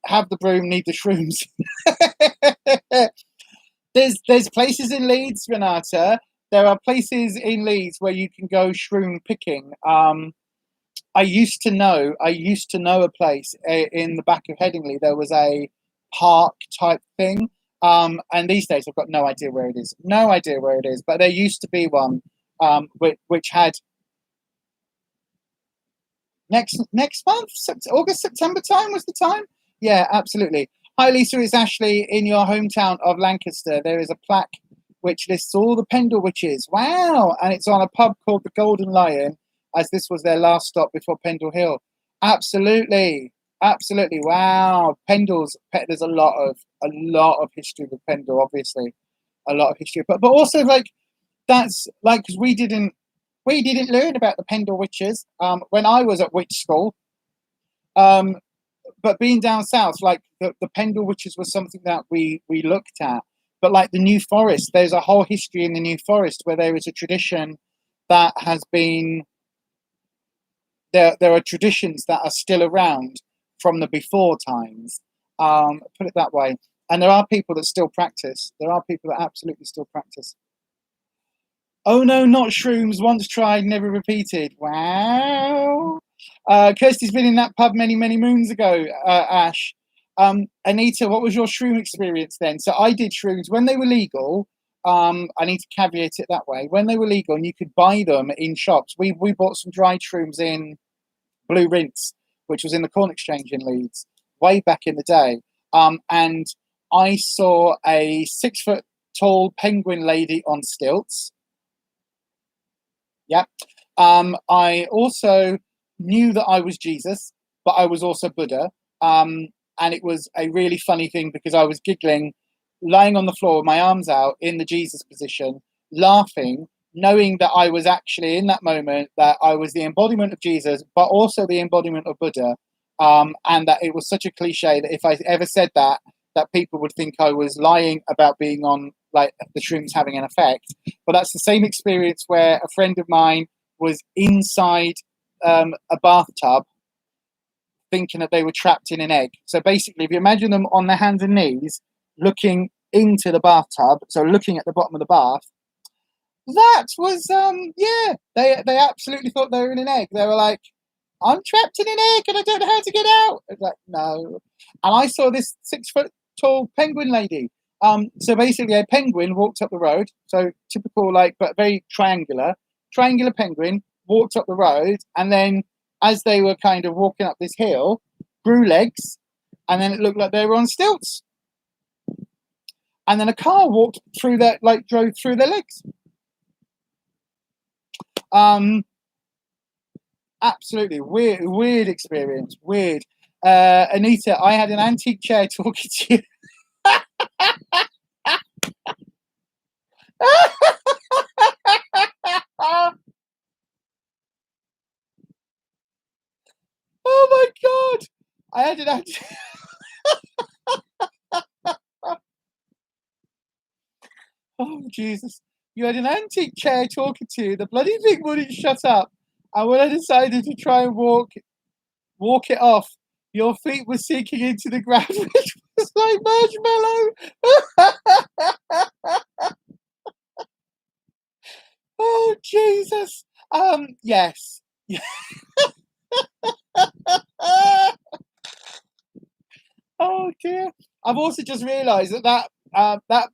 Have the broom, need the shrooms. There's places in Leeds, Renata. There are places in Leeds where you can go shroom picking. I used to know a place in the back of Headingley. There was a park type thing. And these days I've got no idea where it is. But there used to be one which had next month, August, September time was the time. Yeah, absolutely. Hi Lisa, it's Ashley. In your hometown of Lancaster, there is a plaque which lists all the Pendle witches. Wow. And it's on a pub called the Golden Lion, as this was their last stop before Pendle Hill. Absolutely. Wow. Pendles. There's a lot of history with Pendle, obviously. A lot of history. But also, like, that's like, because we didn't learn about the Pendle witches when I was at witch school. But being down south, like the Pendle witches was something that we looked at. But like the New Forest, there's a whole history in the New Forest where there is a tradition that has been there are traditions that are still around from the before times. Put it that way. And there are people that still practice. There are people that absolutely still practice. Oh no, not shrooms. Once tried, never repeated. Wow. Kirsty's been in that pub many, many moons ago, Ash. Anita, what was your shroom experience then? So I did shrooms when they were legal. I need to caveat it that way. When they were legal and you could buy them in shops, we bought some dried shrooms in Blue Rinse, which was in the Corn Exchange in Leeds, way back in the day. And I saw a 6 foot tall penguin lady on stilts. Yep. I also knew that I was Jesus, but I was also Buddha. And it was a really funny thing because I was giggling, lying on the floor with my arms out in the Jesus position, laughing, knowing that I was actually in that moment, that I was the embodiment of Jesus, but also the embodiment of Buddha. And that it was such a cliche that if I ever said that, that people would think I was lying about being on, like, the shrooms having an effect. But that's the same experience where a friend of mine was inside a bathtub thinking that they were trapped in an egg. So basically, if you imagine them on their hands and knees, looking into the bathtub, so looking at the bottom of the bath, that was, yeah, they absolutely thought they were in an egg. They were like, I'm trapped in an egg and I don't know how to get out. I was like, no. And I saw this 6 foot tall penguin lady. So basically a penguin walked up the road. So typical, like, but very triangular penguin walked up the road. And then as they were kind of walking up this hill, grew legs. And then it looked like they were on stilts. And then a car walked through that, like, drove through their legs. Absolutely weird experience. Weird. Anita, I had an antique chair talking to you. Oh my god! I had an antique. Oh Jesus! You had an antique chair talking to you. The bloody thing wouldn't shut up. And when I decided to try and walk it off, your feet were sinking into the ground, which was like marshmallow. Oh Jesus! Yes. Oh dear! I've also just realised that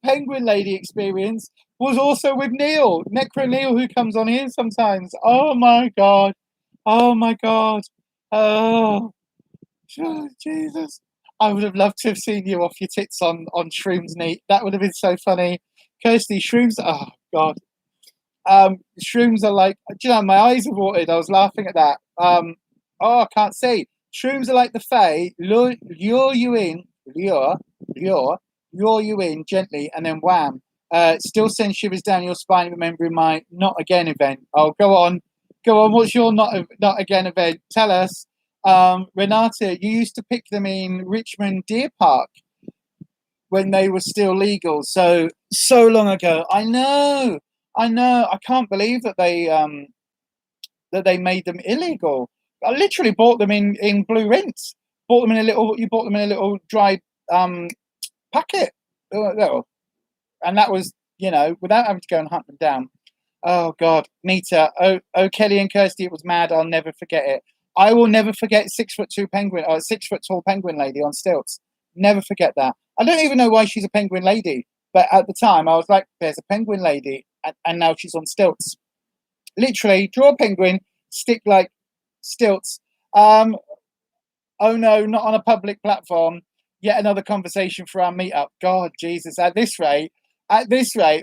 penguin lady experience was also with Neil, Necro Neil, who comes on here sometimes. Oh my god! Oh my god! Oh Jesus! I would have loved to have seen you off your tits on shrooms, Neat. That would have been so funny. Kirsty, shrooms. Oh god. Shrooms are like. Do you know? My eyes have watered. I was laughing at that. Oh, I can't say. Shrooms are like the Fae. Lure you in gently, and then wham. Still sends shivers down your spine, remembering my not again event. Oh, go on. What's your not again event? Tell us. Renata, you used to pick them in Richmond Deer Park when they were still legal. So long ago. I know. I can't believe that they made them illegal. I literally bought them in Blue Rinse. You bought them in a little dry packet. And that was, without having to go and hunt them down. Oh God, Nita. Oh Kelly and Kirsty, it was mad. I'll never forget it. I will never forget 6'2" penguin, or 6 foot tall penguin lady on stilts. Never forget that. I don't even know why she's a penguin lady, but at the time I was like, there's a penguin lady, and now she's on stilts. Literally, draw a penguin, stick like stilts. Oh no, not on a public platform. Yet another conversation for our meetup. God, Jesus, at this rate,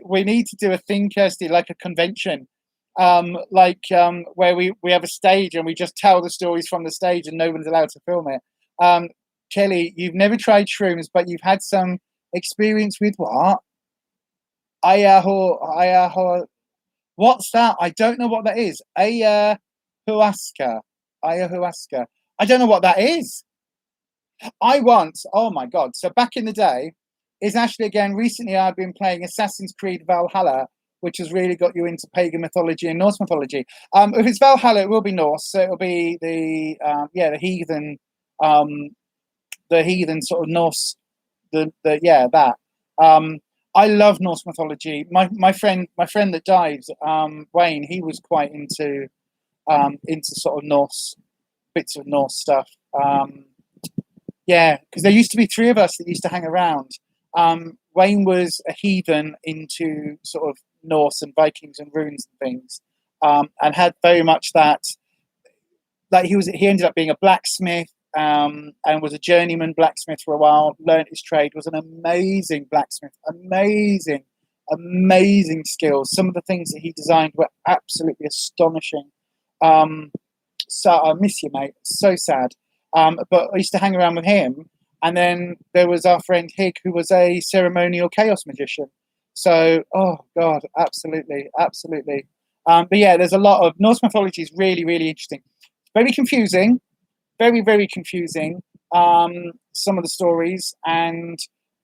we need to do a thing, Kirsty, like a convention. Where we have a stage and we just tell the stories from the stage and no one's allowed to film it. Kelly, you've never tried shrooms, but you've had some experience with what? Ayahuasca. What's that? I don't know what that is. Ayahuasca. I don't know what that is. I once, oh my God. So back in the day, is actually, again, recently I've been playing Assassin's Creed Valhalla, which has really got you into pagan mythology and Norse mythology. If it's Valhalla, it will be Norse. So it'll be the heathen sort of Norse, that. I love Norse mythology. My friend that died, Wayne, he was quite into sort of Norse bits of Norse stuff. Yeah, because there used to be three of us that used to hang around. Wayne was a heathen into sort of Norse and Vikings and runes and things, and had very much that. Like he ended up being a blacksmith, and was a journeyman blacksmith for a while. Learned his trade. Was an amazing blacksmith. Amazing skills. Some of the things that he designed were absolutely astonishing. So I miss you, mate. So sad. But I used to hang around with him. And then there was our friend Hig, who was a ceremonial chaos magician. So, oh God, absolutely. But yeah, there's a lot of Norse mythology is really, really interesting. Very confusing, very confusing. Some of the stories,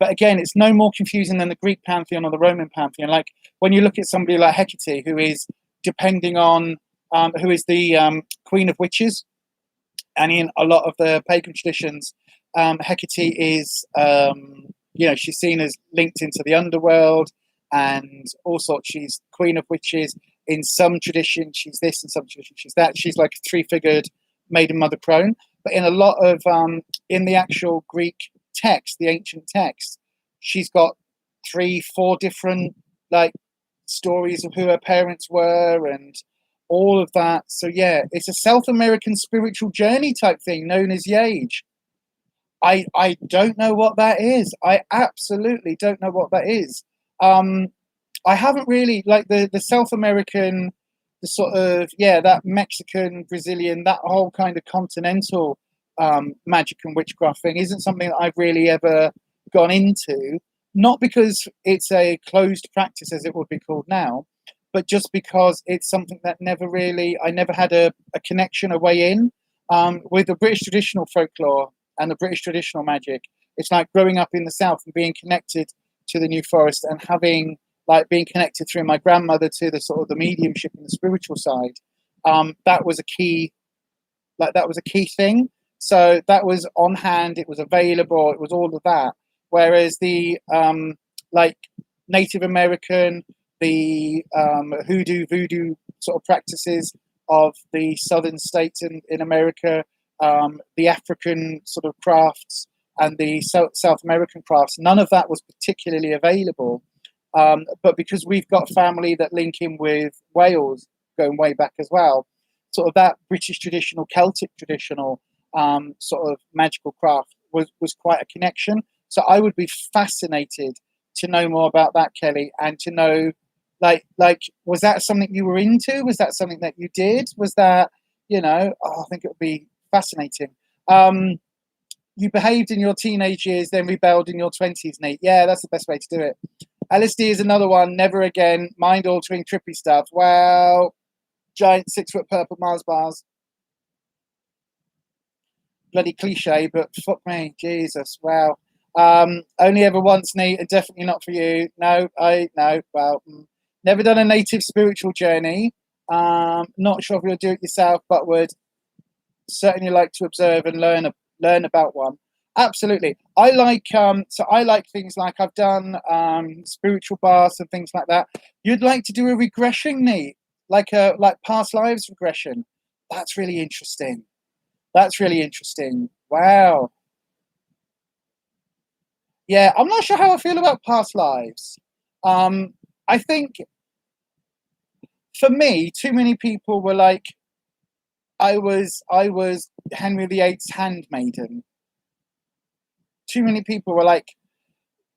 but again, it's no more confusing than the Greek pantheon or the Roman pantheon. Like when you look at somebody like Hecate, who is depending on, who is the queen of witches, and in a lot of the pagan traditions, Hecate is, she's seen as linked into the underworld and all sorts. She's queen of witches. In some traditions, she's this, in some traditions, she's that. She's like a three-figured maiden mother crone. But in a lot of, in the actual Greek text, the ancient text, she's got 3-4 different like stories of who her parents were and all of that. So yeah, it's a South American spiritual journey type thing known as the Age. I don't know what that is. I absolutely don't know what that is. I haven't really, like the South American, the sort of, that Mexican, Brazilian, that whole kind of continental magic and witchcraft thing isn't something that I've really ever gone into. Not because it's a closed practice, as it would be called now, but just because it's something that I never had a connection, a way in. With the British traditional folklore and the British traditional magic, it's like growing up in the South and being connected to the New Forest and having, like, being connected through my grandmother to the sort of the mediumship and the spiritual side. That was a key thing. So that was on hand, it was available, it was all of that. Whereas the like Native American, the hoodoo, voodoo sort of practices of the southern states in America, the African sort of crafts and the South American crafts, none of that was particularly available. But because we've got family that link in with Wales going way back as well, sort of that British traditional, Celtic traditional sort of magical craft was quite a connection. So I would be fascinated to know more about that, Kelly, and to know, like, was that something you were into? Was that something that you did? Was that, I think it would be fascinating. You behaved in your teenage years, then rebelled in your 20s, Nate. Yeah, that's the best way to do it. LSD is another one. Never again. Mind-altering, trippy stuff. Wow. Giant 6-foot purple Mars bars. Bloody cliche, but fuck me. Jesus. Wow. Only ever once, Nate, and definitely not for you. No. Well, never done a native spiritual journey. Not sure if you'll do it yourself, but would certainly like to observe and learn about one. Absolutely. I like things like I've done spiritual baths and things like that. You'd like to do a regression, Nate, like past lives regression. That's really interesting. Wow. Yeah, I'm not sure how I feel about past lives. I think for me, too many people were like, I was Henry VIII's handmaiden. Too many people were like,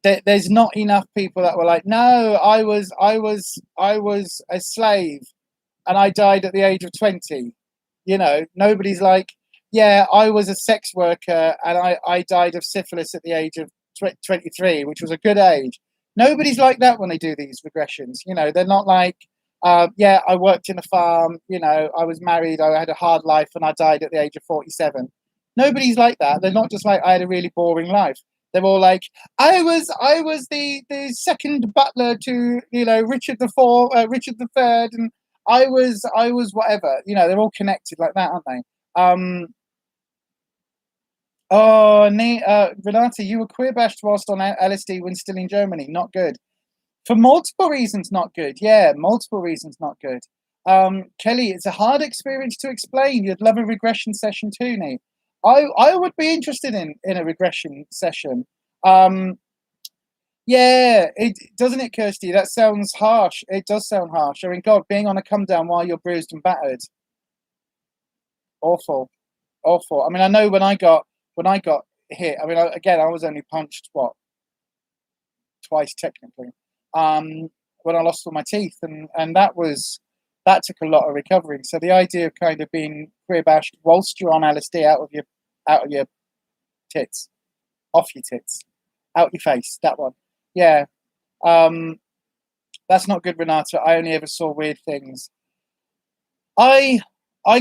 there's not enough people that were like, no, I was a slave and I died at the age of 20. Nobody's like, yeah, I was a sex worker and I died of syphilis at the age of 23, which was a good age. Nobody's like that when they do these regressions. They're not like, yeah, I worked in a farm, I was married, I had a hard life and I died at the age of 47. Nobody's like that. They're not just like, I had a really boring life. They're all like, I was the second butler to, Richard III, and I was whatever. They're all connected like that, aren't they? Renata, you were queer bashed whilst on LSD when still in Germany. Not good. For multiple reasons, not good. Yeah, multiple reasons, not good. Kelly, it's a hard experience to explain. You'd love a regression session too, Nate. I would be interested in a regression session. Yeah, it doesn't it, Kirsty? That sounds harsh. It does sound harsh. I mean, God, being on a come down while you're bruised and battered. Awful, awful. I mean, I know when I got hit. I mean, again, I was only punched twice technically. When I lost all my teeth, and that took a lot of recovering. So the idea of kind of being career bashed whilst you're on LSD out of your tits, off your tits, out your face, that one. Yeah. That's not good, Renata. I only ever saw weird things. I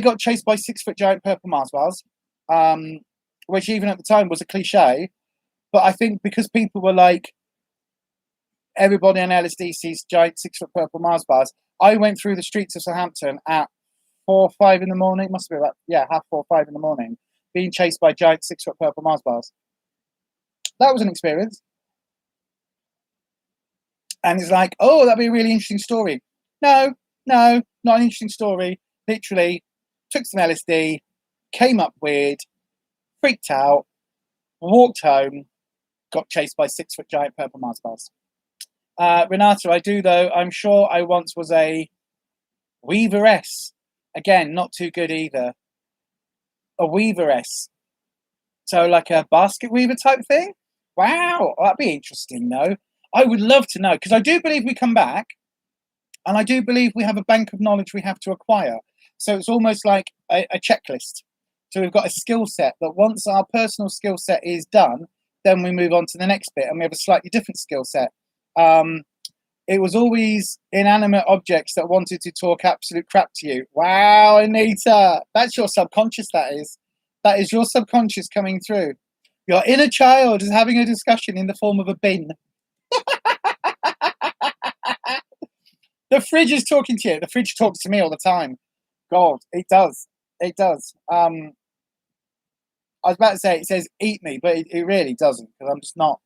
got chased by 6-foot giant purple Mars bars, which even at the time was a cliche. But I think because people were like, everybody on LSD sees giant 6-foot purple Mars bars, I went through the streets of Southampton at 4 or 5 in the morning. It must be about, half 4 or 5 in the morning, being chased by giant 6-foot purple Mars bars. That was an experience. And it's like, oh, that'd be a really interesting story. No, not an interesting story. Literally, took some LSD, came up weird, freaked out, walked home, got chased by 6-foot giant purple Mars bars. Renata, I do though. I'm sure I once was a weaveress. Again, not too good either. A weaveress. So like a basket weaver type thing? Wow, that'd be interesting though. I would love to know, because I do believe we come back, and I do believe we have a bank of knowledge we have to acquire. So it's almost like a checklist. So we've got a skill set that once our personal skill set is done, then we move on to the next bit, and we have a slightly different skill set. It was always inanimate objects that wanted to talk absolute crap to you. Wow, Anita, that's your subconscious, that is. That is your subconscious coming through. Your inner child is having a discussion in the form of a bin. The fridge is talking to you. The fridge talks to me all the time. God, it does. It does. I was about to say it says eat me, but it really doesn't, because I'm just not.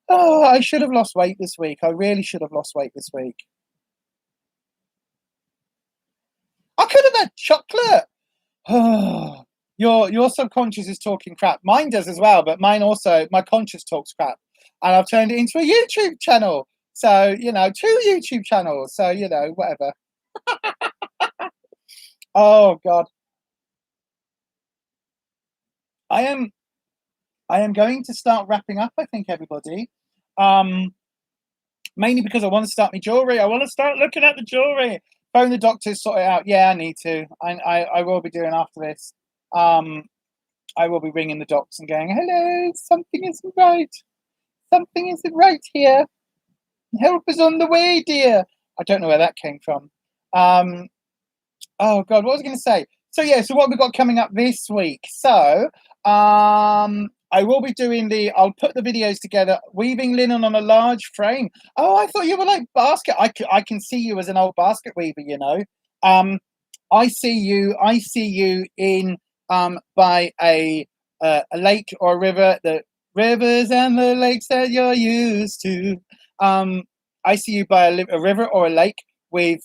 Oh, I should have lost weight this week. I really should have lost weight this week. I could have had chocolate. Oh, your subconscious is talking crap. Mine does as well, but mine also, my conscious talks crap. And I've turned it into a YouTube channel. So, 2 YouTube channels. So, whatever. Oh, God. I am going to start wrapping up, I think, everybody. Mainly because I want to start my jewellery. I want to start looking at the jewellery. Phone the doctors, sort it out. Yeah, I need to. I will be doing after this. I will be ringing the docs and going, hello, something isn't right. Something isn't right here. Help is on the way, dear. I don't know where that came from. Oh, God, what was I going to say? So, so what we've got coming up this week. So, I will be doing I'll put the videos together, weaving linen on a large frame. Oh, I thought you were like basket. I can see you as an old basket weaver, I see you in by a lake or a river, the rivers and the lakes that you're used to. I see you by a river or a lake with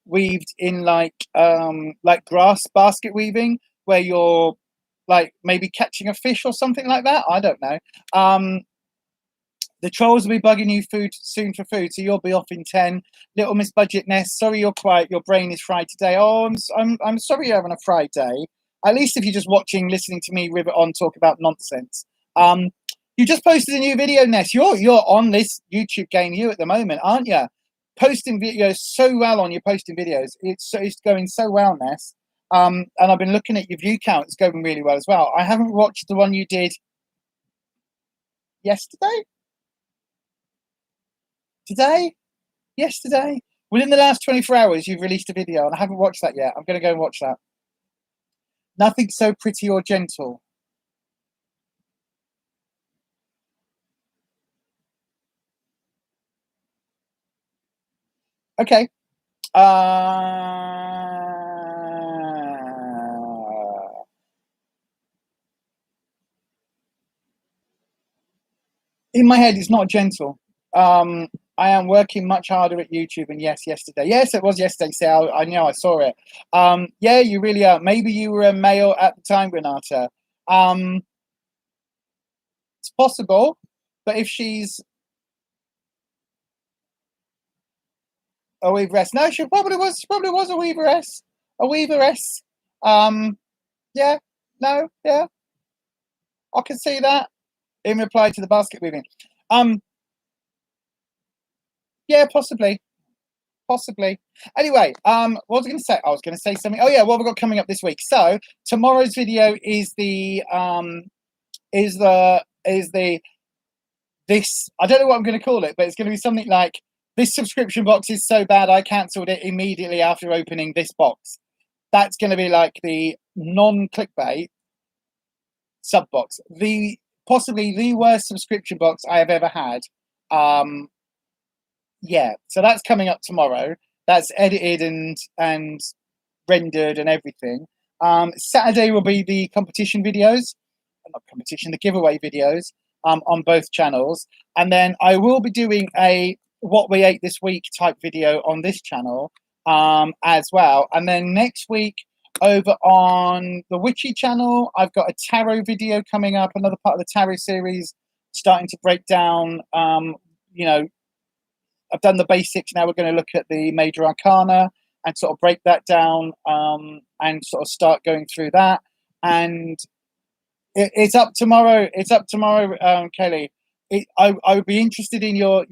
weaved in like grass basket weaving, where you're like maybe catching a fish or something like that. I don't know. The trolls will be bugging you soon for food, so you'll be off in 10. Little Miss Budget Nest, sorry you're quiet. Your brain is fried today. Oh, I'm sorry you're having a fried day. At least if you're just listening to me rivet on talk about nonsense. You just posted a new video, Ness. You're on this YouTube game at the moment, aren't you? Posting videos so well on your posting videos. It's going so well, Ness. And I've been looking at your view count. It's going really well as well. I haven't watched the one you did yesterday. Yesterday. Within the last 24 hours, you've released a video, and I haven't watched that yet. I'm going to go and watch that. Nothing so pretty or gentle. Okay. In my head, it's not gentle. I am working much harder at YouTube, and yes, yesterday. Yes, it was yesterday, so I know I saw it. Yeah, you really are. Maybe you were a male at the time, Renata. It's possible, but if she's a weaveress, no, she probably was a weaveress. A weaveress. Yeah, no, yeah, I can see that in reply to the basket weaving. Yeah, possibly. Anyway, what was I going to say? I was going to say something. Oh yeah, what have we got coming up this week? So tomorrow's video is the this, I don't know what I'm going to call it, but it's going to be something like, this subscription box is so bad I cancelled it immediately after opening this box. That's going to be like the non-clickbait sub box, the possibly the worst subscription box I have ever had. Yeah, so that's coming up tomorrow. That's edited and rendered and everything. Saturday will be the competition videos, not competition, the giveaway videos on both channels. And then I will be doing a what we ate this week type video on this channel as well. And then next week over on the Witchy channel, I've got a tarot video coming up, another part of the tarot series, starting to break down, you know, I've done the basics. Now we're going to look at the major arcana and sort of break that down and sort of start going through that. And it's up tomorrow. It's up tomorrow, Kelly. I would be interested in your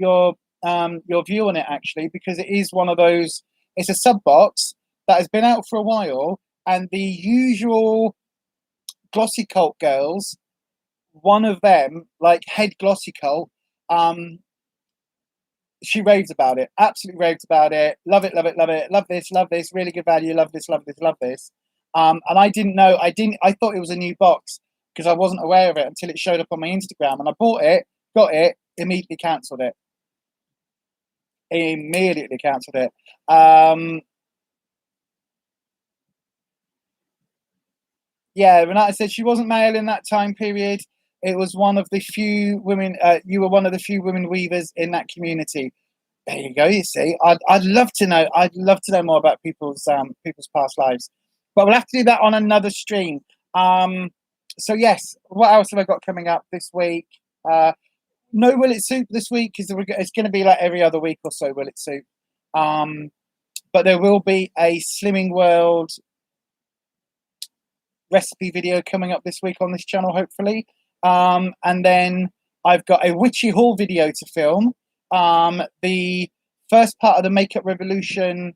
view on it, actually, because it is one of those. It's a sub box that has been out for a while, and the usual glossy cult girls, one of them, like head glossy cult, she raves about it, absolutely raves about it. Love it, love it, love it. Love this, really good value. Love this, love this, love this. And I didn't know, I thought it was a new box because I wasn't aware of it until it showed up on my Instagram, and I bought it, got it, immediately cancelled it. Immediately cancelled it. Yeah, Renata said she wasn't male in that time period. It was one of the few women, you were one of the few women weavers in that community. There you go. You see, I'd love to know. I'd love to know more about people's past lives, but we'll have to do that on another stream. So yes, what else have I got coming up this week? No Will It Soup this week, because it's going to be like every other week or so. Will It Soup? But there will be a Slimming World recipe video coming up this week on this channel, hopefully. And then I've got a witchy haul video to film. The first part of the Makeup Revolution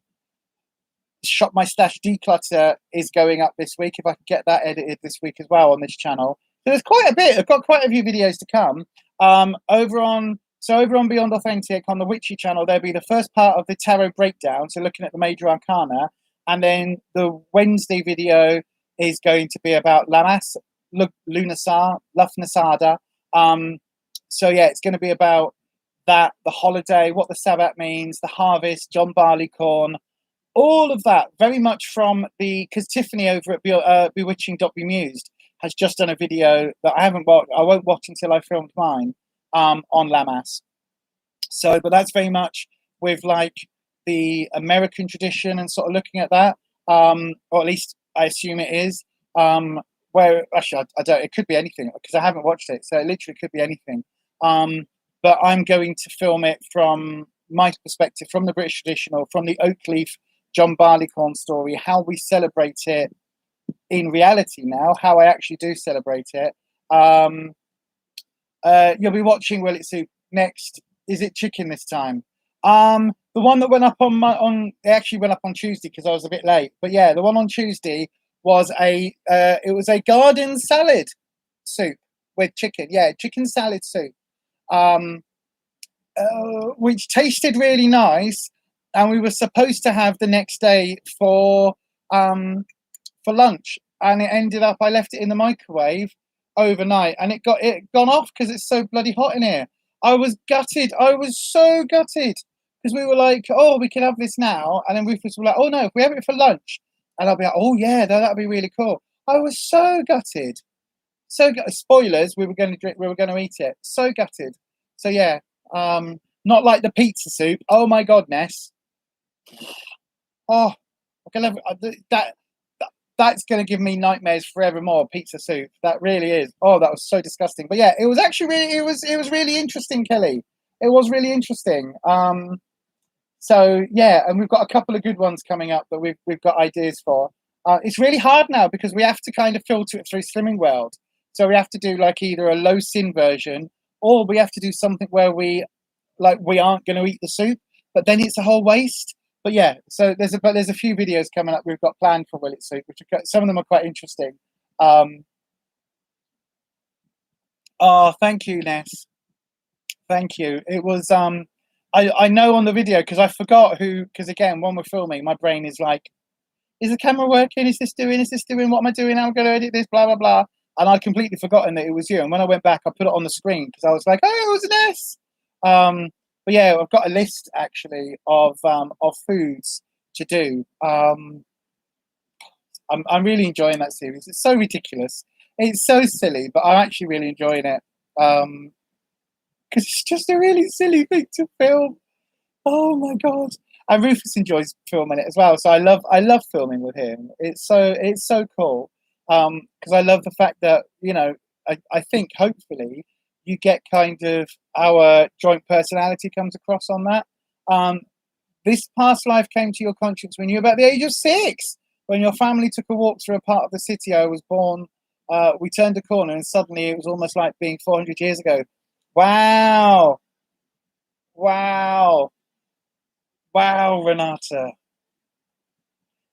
Shop My Stash Declutter is going up this week, if I can get that edited this week as well on this channel. So there's quite a bit. I've got quite a few videos to come. Over on Beyond Authentic on the Witchy channel, there'll be the first part of the tarot breakdown, so looking at the major arcana, and then the Wednesday video is going to be about Lamas, Lunasar, Lufnasada. So yeah, it's going to be about that, the holiday, what the Sabbath means, the harvest, John Barleycorn, all of that, very much from because Tiffany over at Bewitching.bemused has just done a video that I haven't watched. I won't watch until I filmed mine on Lamas. So, but that's very much with like the American tradition and sort of looking at that, or at least I assume it is. Where actually I don't. It could be anything because I haven't watched it, so it literally could be anything. But I'm going to film it from my perspective, from the British traditional, from the oak leaf John Barleycorn story, how we celebrate it in reality now, how I actually do celebrate it. You'll be watching Will It Soup next. Is it chicken this time? The one that went up it actually went up on Tuesday because I was a bit late. But yeah, the one on Tuesday was it was a garden salad soup with chicken. Yeah, chicken salad soup. Which tasted really nice, and we were supposed to have the next day for lunch, and it ended up I left it in the microwave overnight, and it gone off because it's so bloody hot in here. I was gutted. I was so gutted because we were like, oh, we can have this now, and then Rufus was like, oh no, if we have it for lunch, and I'll be like, oh yeah, that'd be really cool. I was so gutted. So spoilers, we were going to eat it. So gutted. So yeah, Not like the pizza soup. Oh my God, Ness. Oh, that's going to give me nightmares forevermore. Pizza soup. That really is. Oh, that was so disgusting. But yeah, it was actually really, it was really interesting, Kelly. It was really interesting. So yeah, and we've got a couple of good ones coming up that we've got ideas for. It's really hard now because we have to kind of filter it through Slimming World. So we have to do like either a low sin version, or we have to do something where we aren't going to eat the soup, but then it's a whole waste. But yeah, so there's a few videos coming up we've got planned for Willet Soup, which some of them are quite interesting. Oh, thank you, Ness. Thank you. It was I know on the video because I forgot who, because again, when we're filming, my brain is like, is the camera working? Is this doing? What am I doing? I'm going to edit this, blah, blah, blah. And I'd completely forgotten that it was you. And when I went back, I put it on the screen because I was like, oh, it was Ness. But yeah, I've got a list actually of foods to do. I'm really enjoying that series. It's so ridiculous. It's so silly, but I'm actually really enjoying it. Because it's just a really silly thing to film. Oh my God. And Rufus enjoys filming it as well. So I love filming with him. It's so cool. Because I love the fact that, you know, I think hopefully you get kind of our joint personality comes across on that. This past life came to your conscience when you were about the age of 6, when your family took a walk through a part of the city I was born. We turned a corner and suddenly it was almost like being 400 years ago. Wow. Wow. Wow, Renata.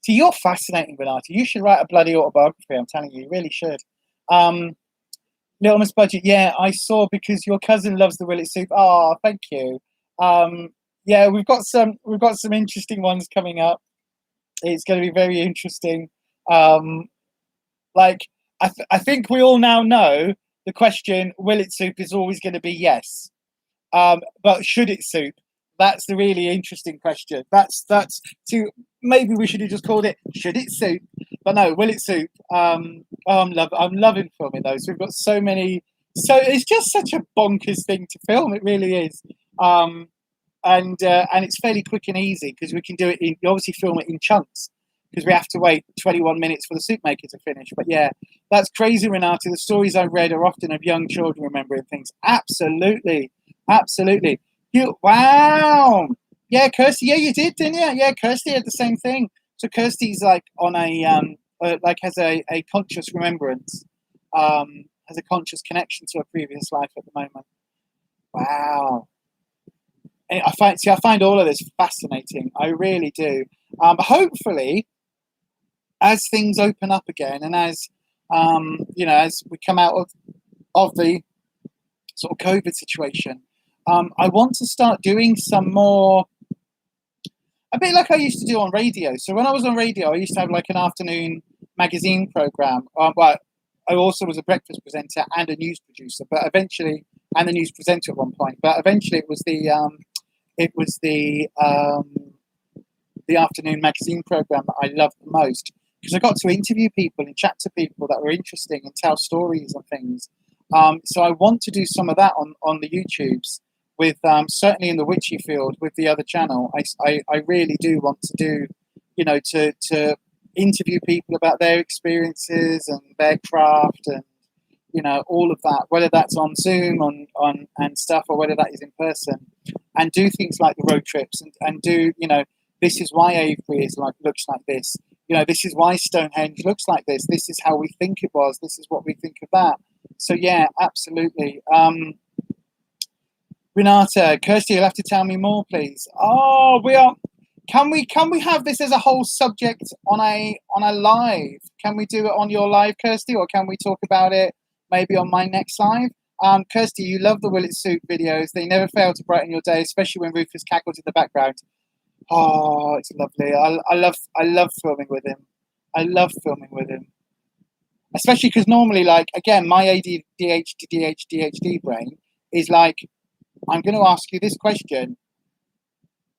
See, you're fascinating, Renata. You should write a bloody autobiography. I'm telling you, you really should. Little Miss Budget, yeah, I saw because your cousin loves the Willet soup. Oh, thank you. Yeah, we've got some interesting ones coming up. It's going to be very interesting. Like I think we all now know the question: Willet soup is always going to be yes. But should it soup? That's the really interesting question. That's to maybe we should have just called it should it soup? But no, will it soup? I'm loving filming those. We've got so many. So it's just such a bonkers thing to film. It really is. And it's fairly quick and easy because we can do it. You obviously film it in chunks because we have to wait 21 minutes for the soup maker to finish. But yeah, that's crazy, Renata. The stories I read are often of young children remembering things. Absolutely. Absolutely. Wow. Yeah, Kirsty. Yeah, you did, didn't you? Yeah, Kirsty had the same thing. So Kirsty's like on a has a conscious remembrance, has a conscious connection to a previous life at the moment. Wow. And I find all of this fascinating. I really do. Hopefully, as things open up again, and as as we come out of the sort of COVID situation. I want to start doing some more, a bit like I used to do on radio. So when I was on radio, I used to have like an afternoon magazine program. But I also was a breakfast presenter and a news producer. But eventually, and a news presenter at one point. But eventually, it was the afternoon magazine program that I loved the most because I got to interview people and chat to people that were interesting and tell stories and things. So I want to do some of that on the YouTubes with certainly in the witchy field with the other channel. I really do want to do, to interview people about their experiences and their craft and, all of that, whether that's on Zoom on and stuff or whether that is in person, and do things like the road trips and do, this is why Avebury looks like this. This is why Stonehenge looks like this. This is how we think it was. This is what we think of that. So yeah, absolutely. Renata, Kirsty, you'll have to tell me more, please. Oh, we are. Can we have this as a whole subject on a live? Can we do it on your live, Kirsty, or can we talk about it maybe on my next live? Kirsty, you love the Willet Soup videos. They never fail to brighten your day, especially when Rufus cackles in the background. Oh, it's lovely. I love filming with him. I love filming with him. Especially because normally, like, again, my ADHD brain is like, I'm going to ask you this question.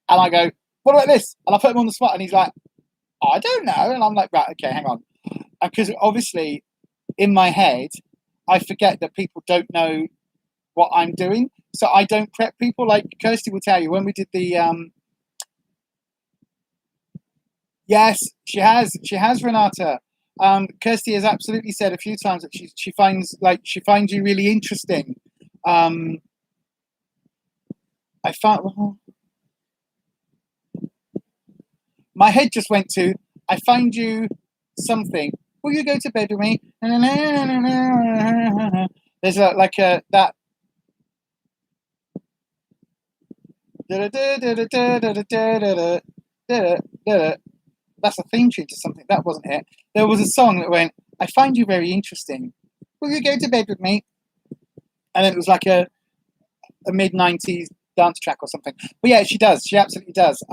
And I go, what about this? And I put him on the spot and he's like, I don't know. And I'm like, right, okay, hang on. Because obviously, in my head, I forget that people don't know what I'm doing, so I don't prep people. Like Kirsty will tell you, when we did the yes, she has, Renata. Kirsty has absolutely said a few times that she finds you really interesting. I found, well, my head just went to, I find you something. Will you go to bed with me? There's that. That's a theme tune to something. That wasn't it. There was a song that went, I find you very interesting. Will you go to bed with me? And it was like a mid-90s dance track or something. But yeah, she does. She absolutely does.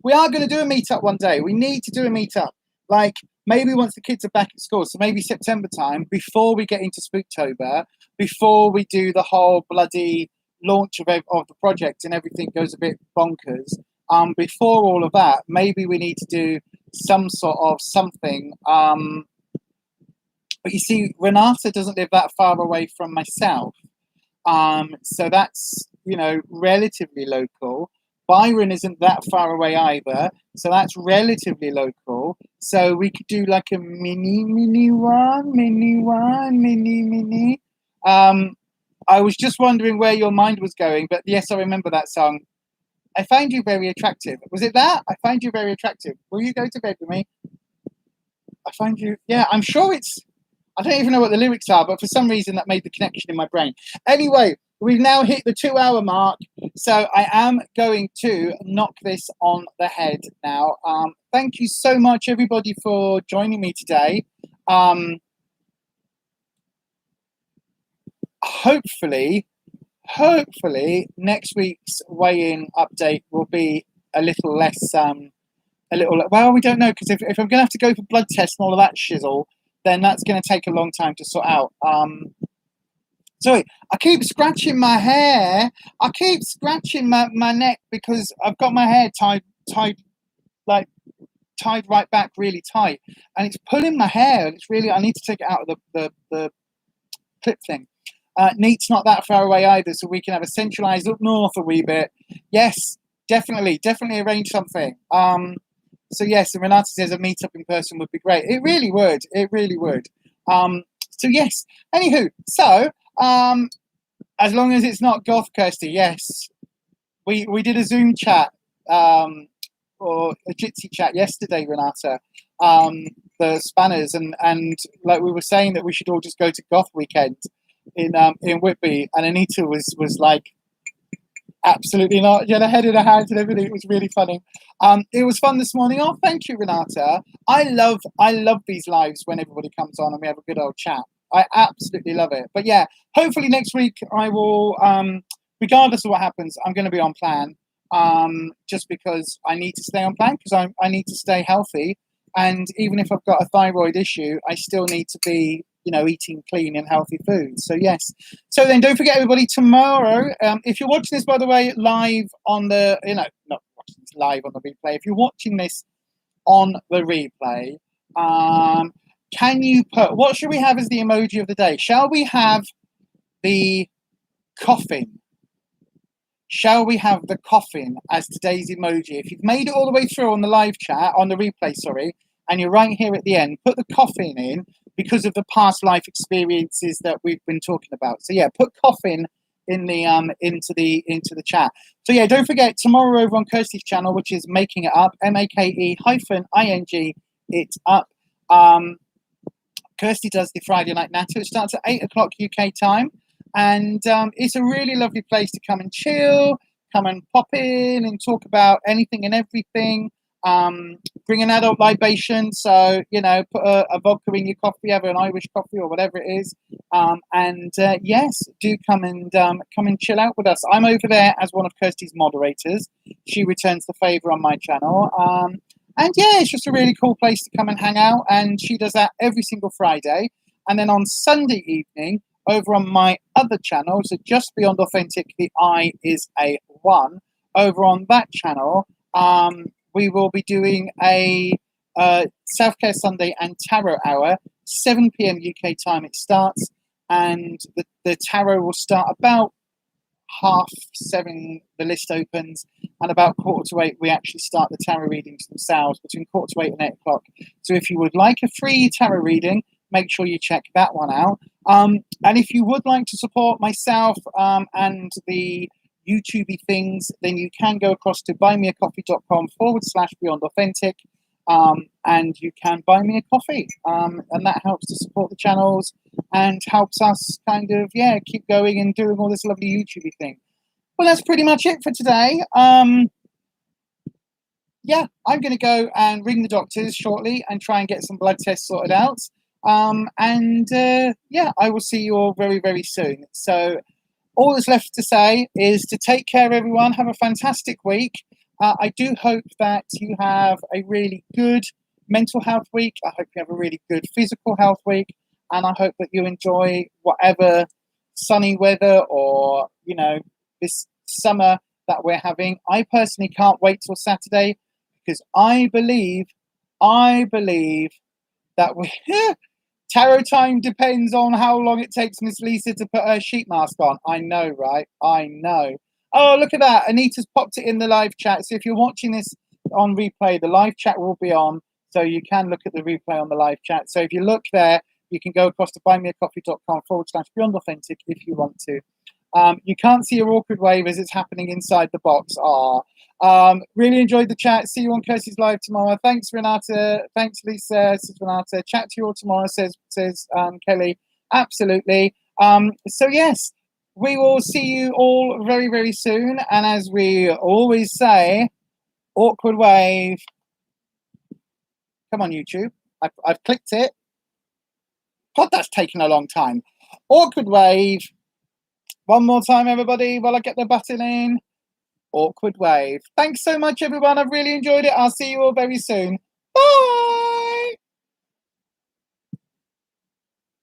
We are going to do a meetup one day. We need to do a meetup. Like maybe once the kids are back at school. So maybe September time, before we get into Spooktober, before we do the whole bloody launch of the project and everything goes a bit bonkers. Before all of that, maybe we need to do some sort of something. But you see, Renata doesn't live that far away from myself. So that's, relatively local. Byron isn't that far away either. So that's relatively local. So we could do like a mini one. I was just wondering where your mind was going, but yes, I remember that song. I find you very attractive. Was it that? I find you very attractive. Will you go to bed with me? I find you, yeah, I'm sure it's, I don't even know what the lyrics are, but for some reason that made the connection in my brain. Anyway, we've now hit the 2-hour mark, so I am going to knock this on the head now. Thank you so much, everybody, for joining me today. Hopefully, next week's weigh-in update will be a little less, well, we don't know, because if I'm going to have to go for blood tests and all of that shizzle, then that's going to take a long time to sort out. Sorry, I keep scratching my hair. I keep scratching my neck because I've got my hair tied right back really tight, and it's pulling my hair. It's really, I need to take it out of the clip thing. Neat's not that far away either, so we can have a centralised up north a wee bit. Yes, definitely arrange something. So yes, and Renata says a meetup in person would be great. It really would. So yes. Anywho, so as long as it's not goth, Kirsty. Yes, we did a Zoom chat or a Jitsi chat yesterday, Renata. The Spanners and like we were saying that we should all just go to goth weekend in Whitby, and Anita was like, absolutely not. She had a head in her hands and everything. It was really funny. It was fun this morning. Oh, thank you, Renata. I love these lives when everybody comes on and we have a good old chat. I absolutely love it. But yeah, hopefully next week I will, regardless of what happens, I'm going to be on plan. Just because I need to stay on plan, because I need to stay healthy. And even if I've got a thyroid issue, I still need to be, eating clean and healthy food. So yes. So then don't forget, everybody, tomorrow, if you're watching this, by the way, live on the, not watching this live on the replay, if you're watching this on the replay, can you put, what should we have as the emoji of the day? Shall we have the coffin? Shall we have the coffin as today's emoji? If you've made it all the way through on the live chat, on the replay, sorry, and you're right here at the end, put the coffin in because of the past life experiences that we've been talking about. So yeah, put coffin in the into the chat. So yeah, don't forget, tomorrow over on Kirsty's channel, which is Making It Up, MAKE-ING it up. Kirsty does the Friday Night Natter. It starts at 8 o'clock UK time. And it's a really lovely place to come and chill, come and pop in and talk about anything and everything. Bring an adult libation, so, put a vodka in your coffee, have an Irish coffee or whatever it is. Yes, do come and chill out with us. I'm over there as one of Kirsty's moderators. She returns the favour on my channel. And yeah, it's just a really cool place to come and hang out. And she does that every single Friday. And then on Sunday evening, over on my other channel, so just beyond Authentic, the I is a 1. Over on that channel, we will be doing a Self-Care Sunday and Tarot Hour, 7 p.m. UK time it starts, and the tarot will start about 7:30 the list opens, and about 7:45 we actually start the tarot readings themselves, between 7:45 and 8 o'clock. So if you would like a free tarot reading, make sure you check that one out. And if you would like to support myself and the YouTubey things, then you can go across to buymeacoffee.com/beyondauthentic, and you can buy me a coffee, and that helps to support the channels and helps us kind of keep going and doing all this lovely YouTubey thing. Well, that's pretty much it for today. I'm going to go and ring the doctors shortly and try and get some blood tests sorted out. I will see you all very, very soon. So all that's left to say is to take care, everyone. Have a fantastic week. I do hope that you have a really good mental health week. I hope you have a really good physical health week. And I hope that you enjoy whatever sunny weather or, this summer that we're having. I personally can't wait till Saturday, because I believe that we tarot time depends on how long it takes Miss Lisa to put her sheet mask on. I know, right? I know. Oh, look at that. Anita's popped it in the live chat. So if you're watching this on replay, the live chat will be on. So you can look at the replay on the live chat. So if you look there, you can go across to buymeacoffee.com/beyondauthentic if you want to. You can't see your awkward wave as it's happening inside the box. Really enjoyed the chat. See you on Kirsty's live tomorrow. Thanks, Renata. Thanks, Lisa. Says Renata. Chat to you all tomorrow, says Kelly. Absolutely. So yes, we will see you all very, very soon. And as we always say, awkward wave. Come on, YouTube. I've clicked it. God, that's taken a long time. Awkward wave. One more time, everybody, while I get the button in. Awkward wave. Thanks so much, everyone. I've really enjoyed it. I'll see you all very soon. Bye.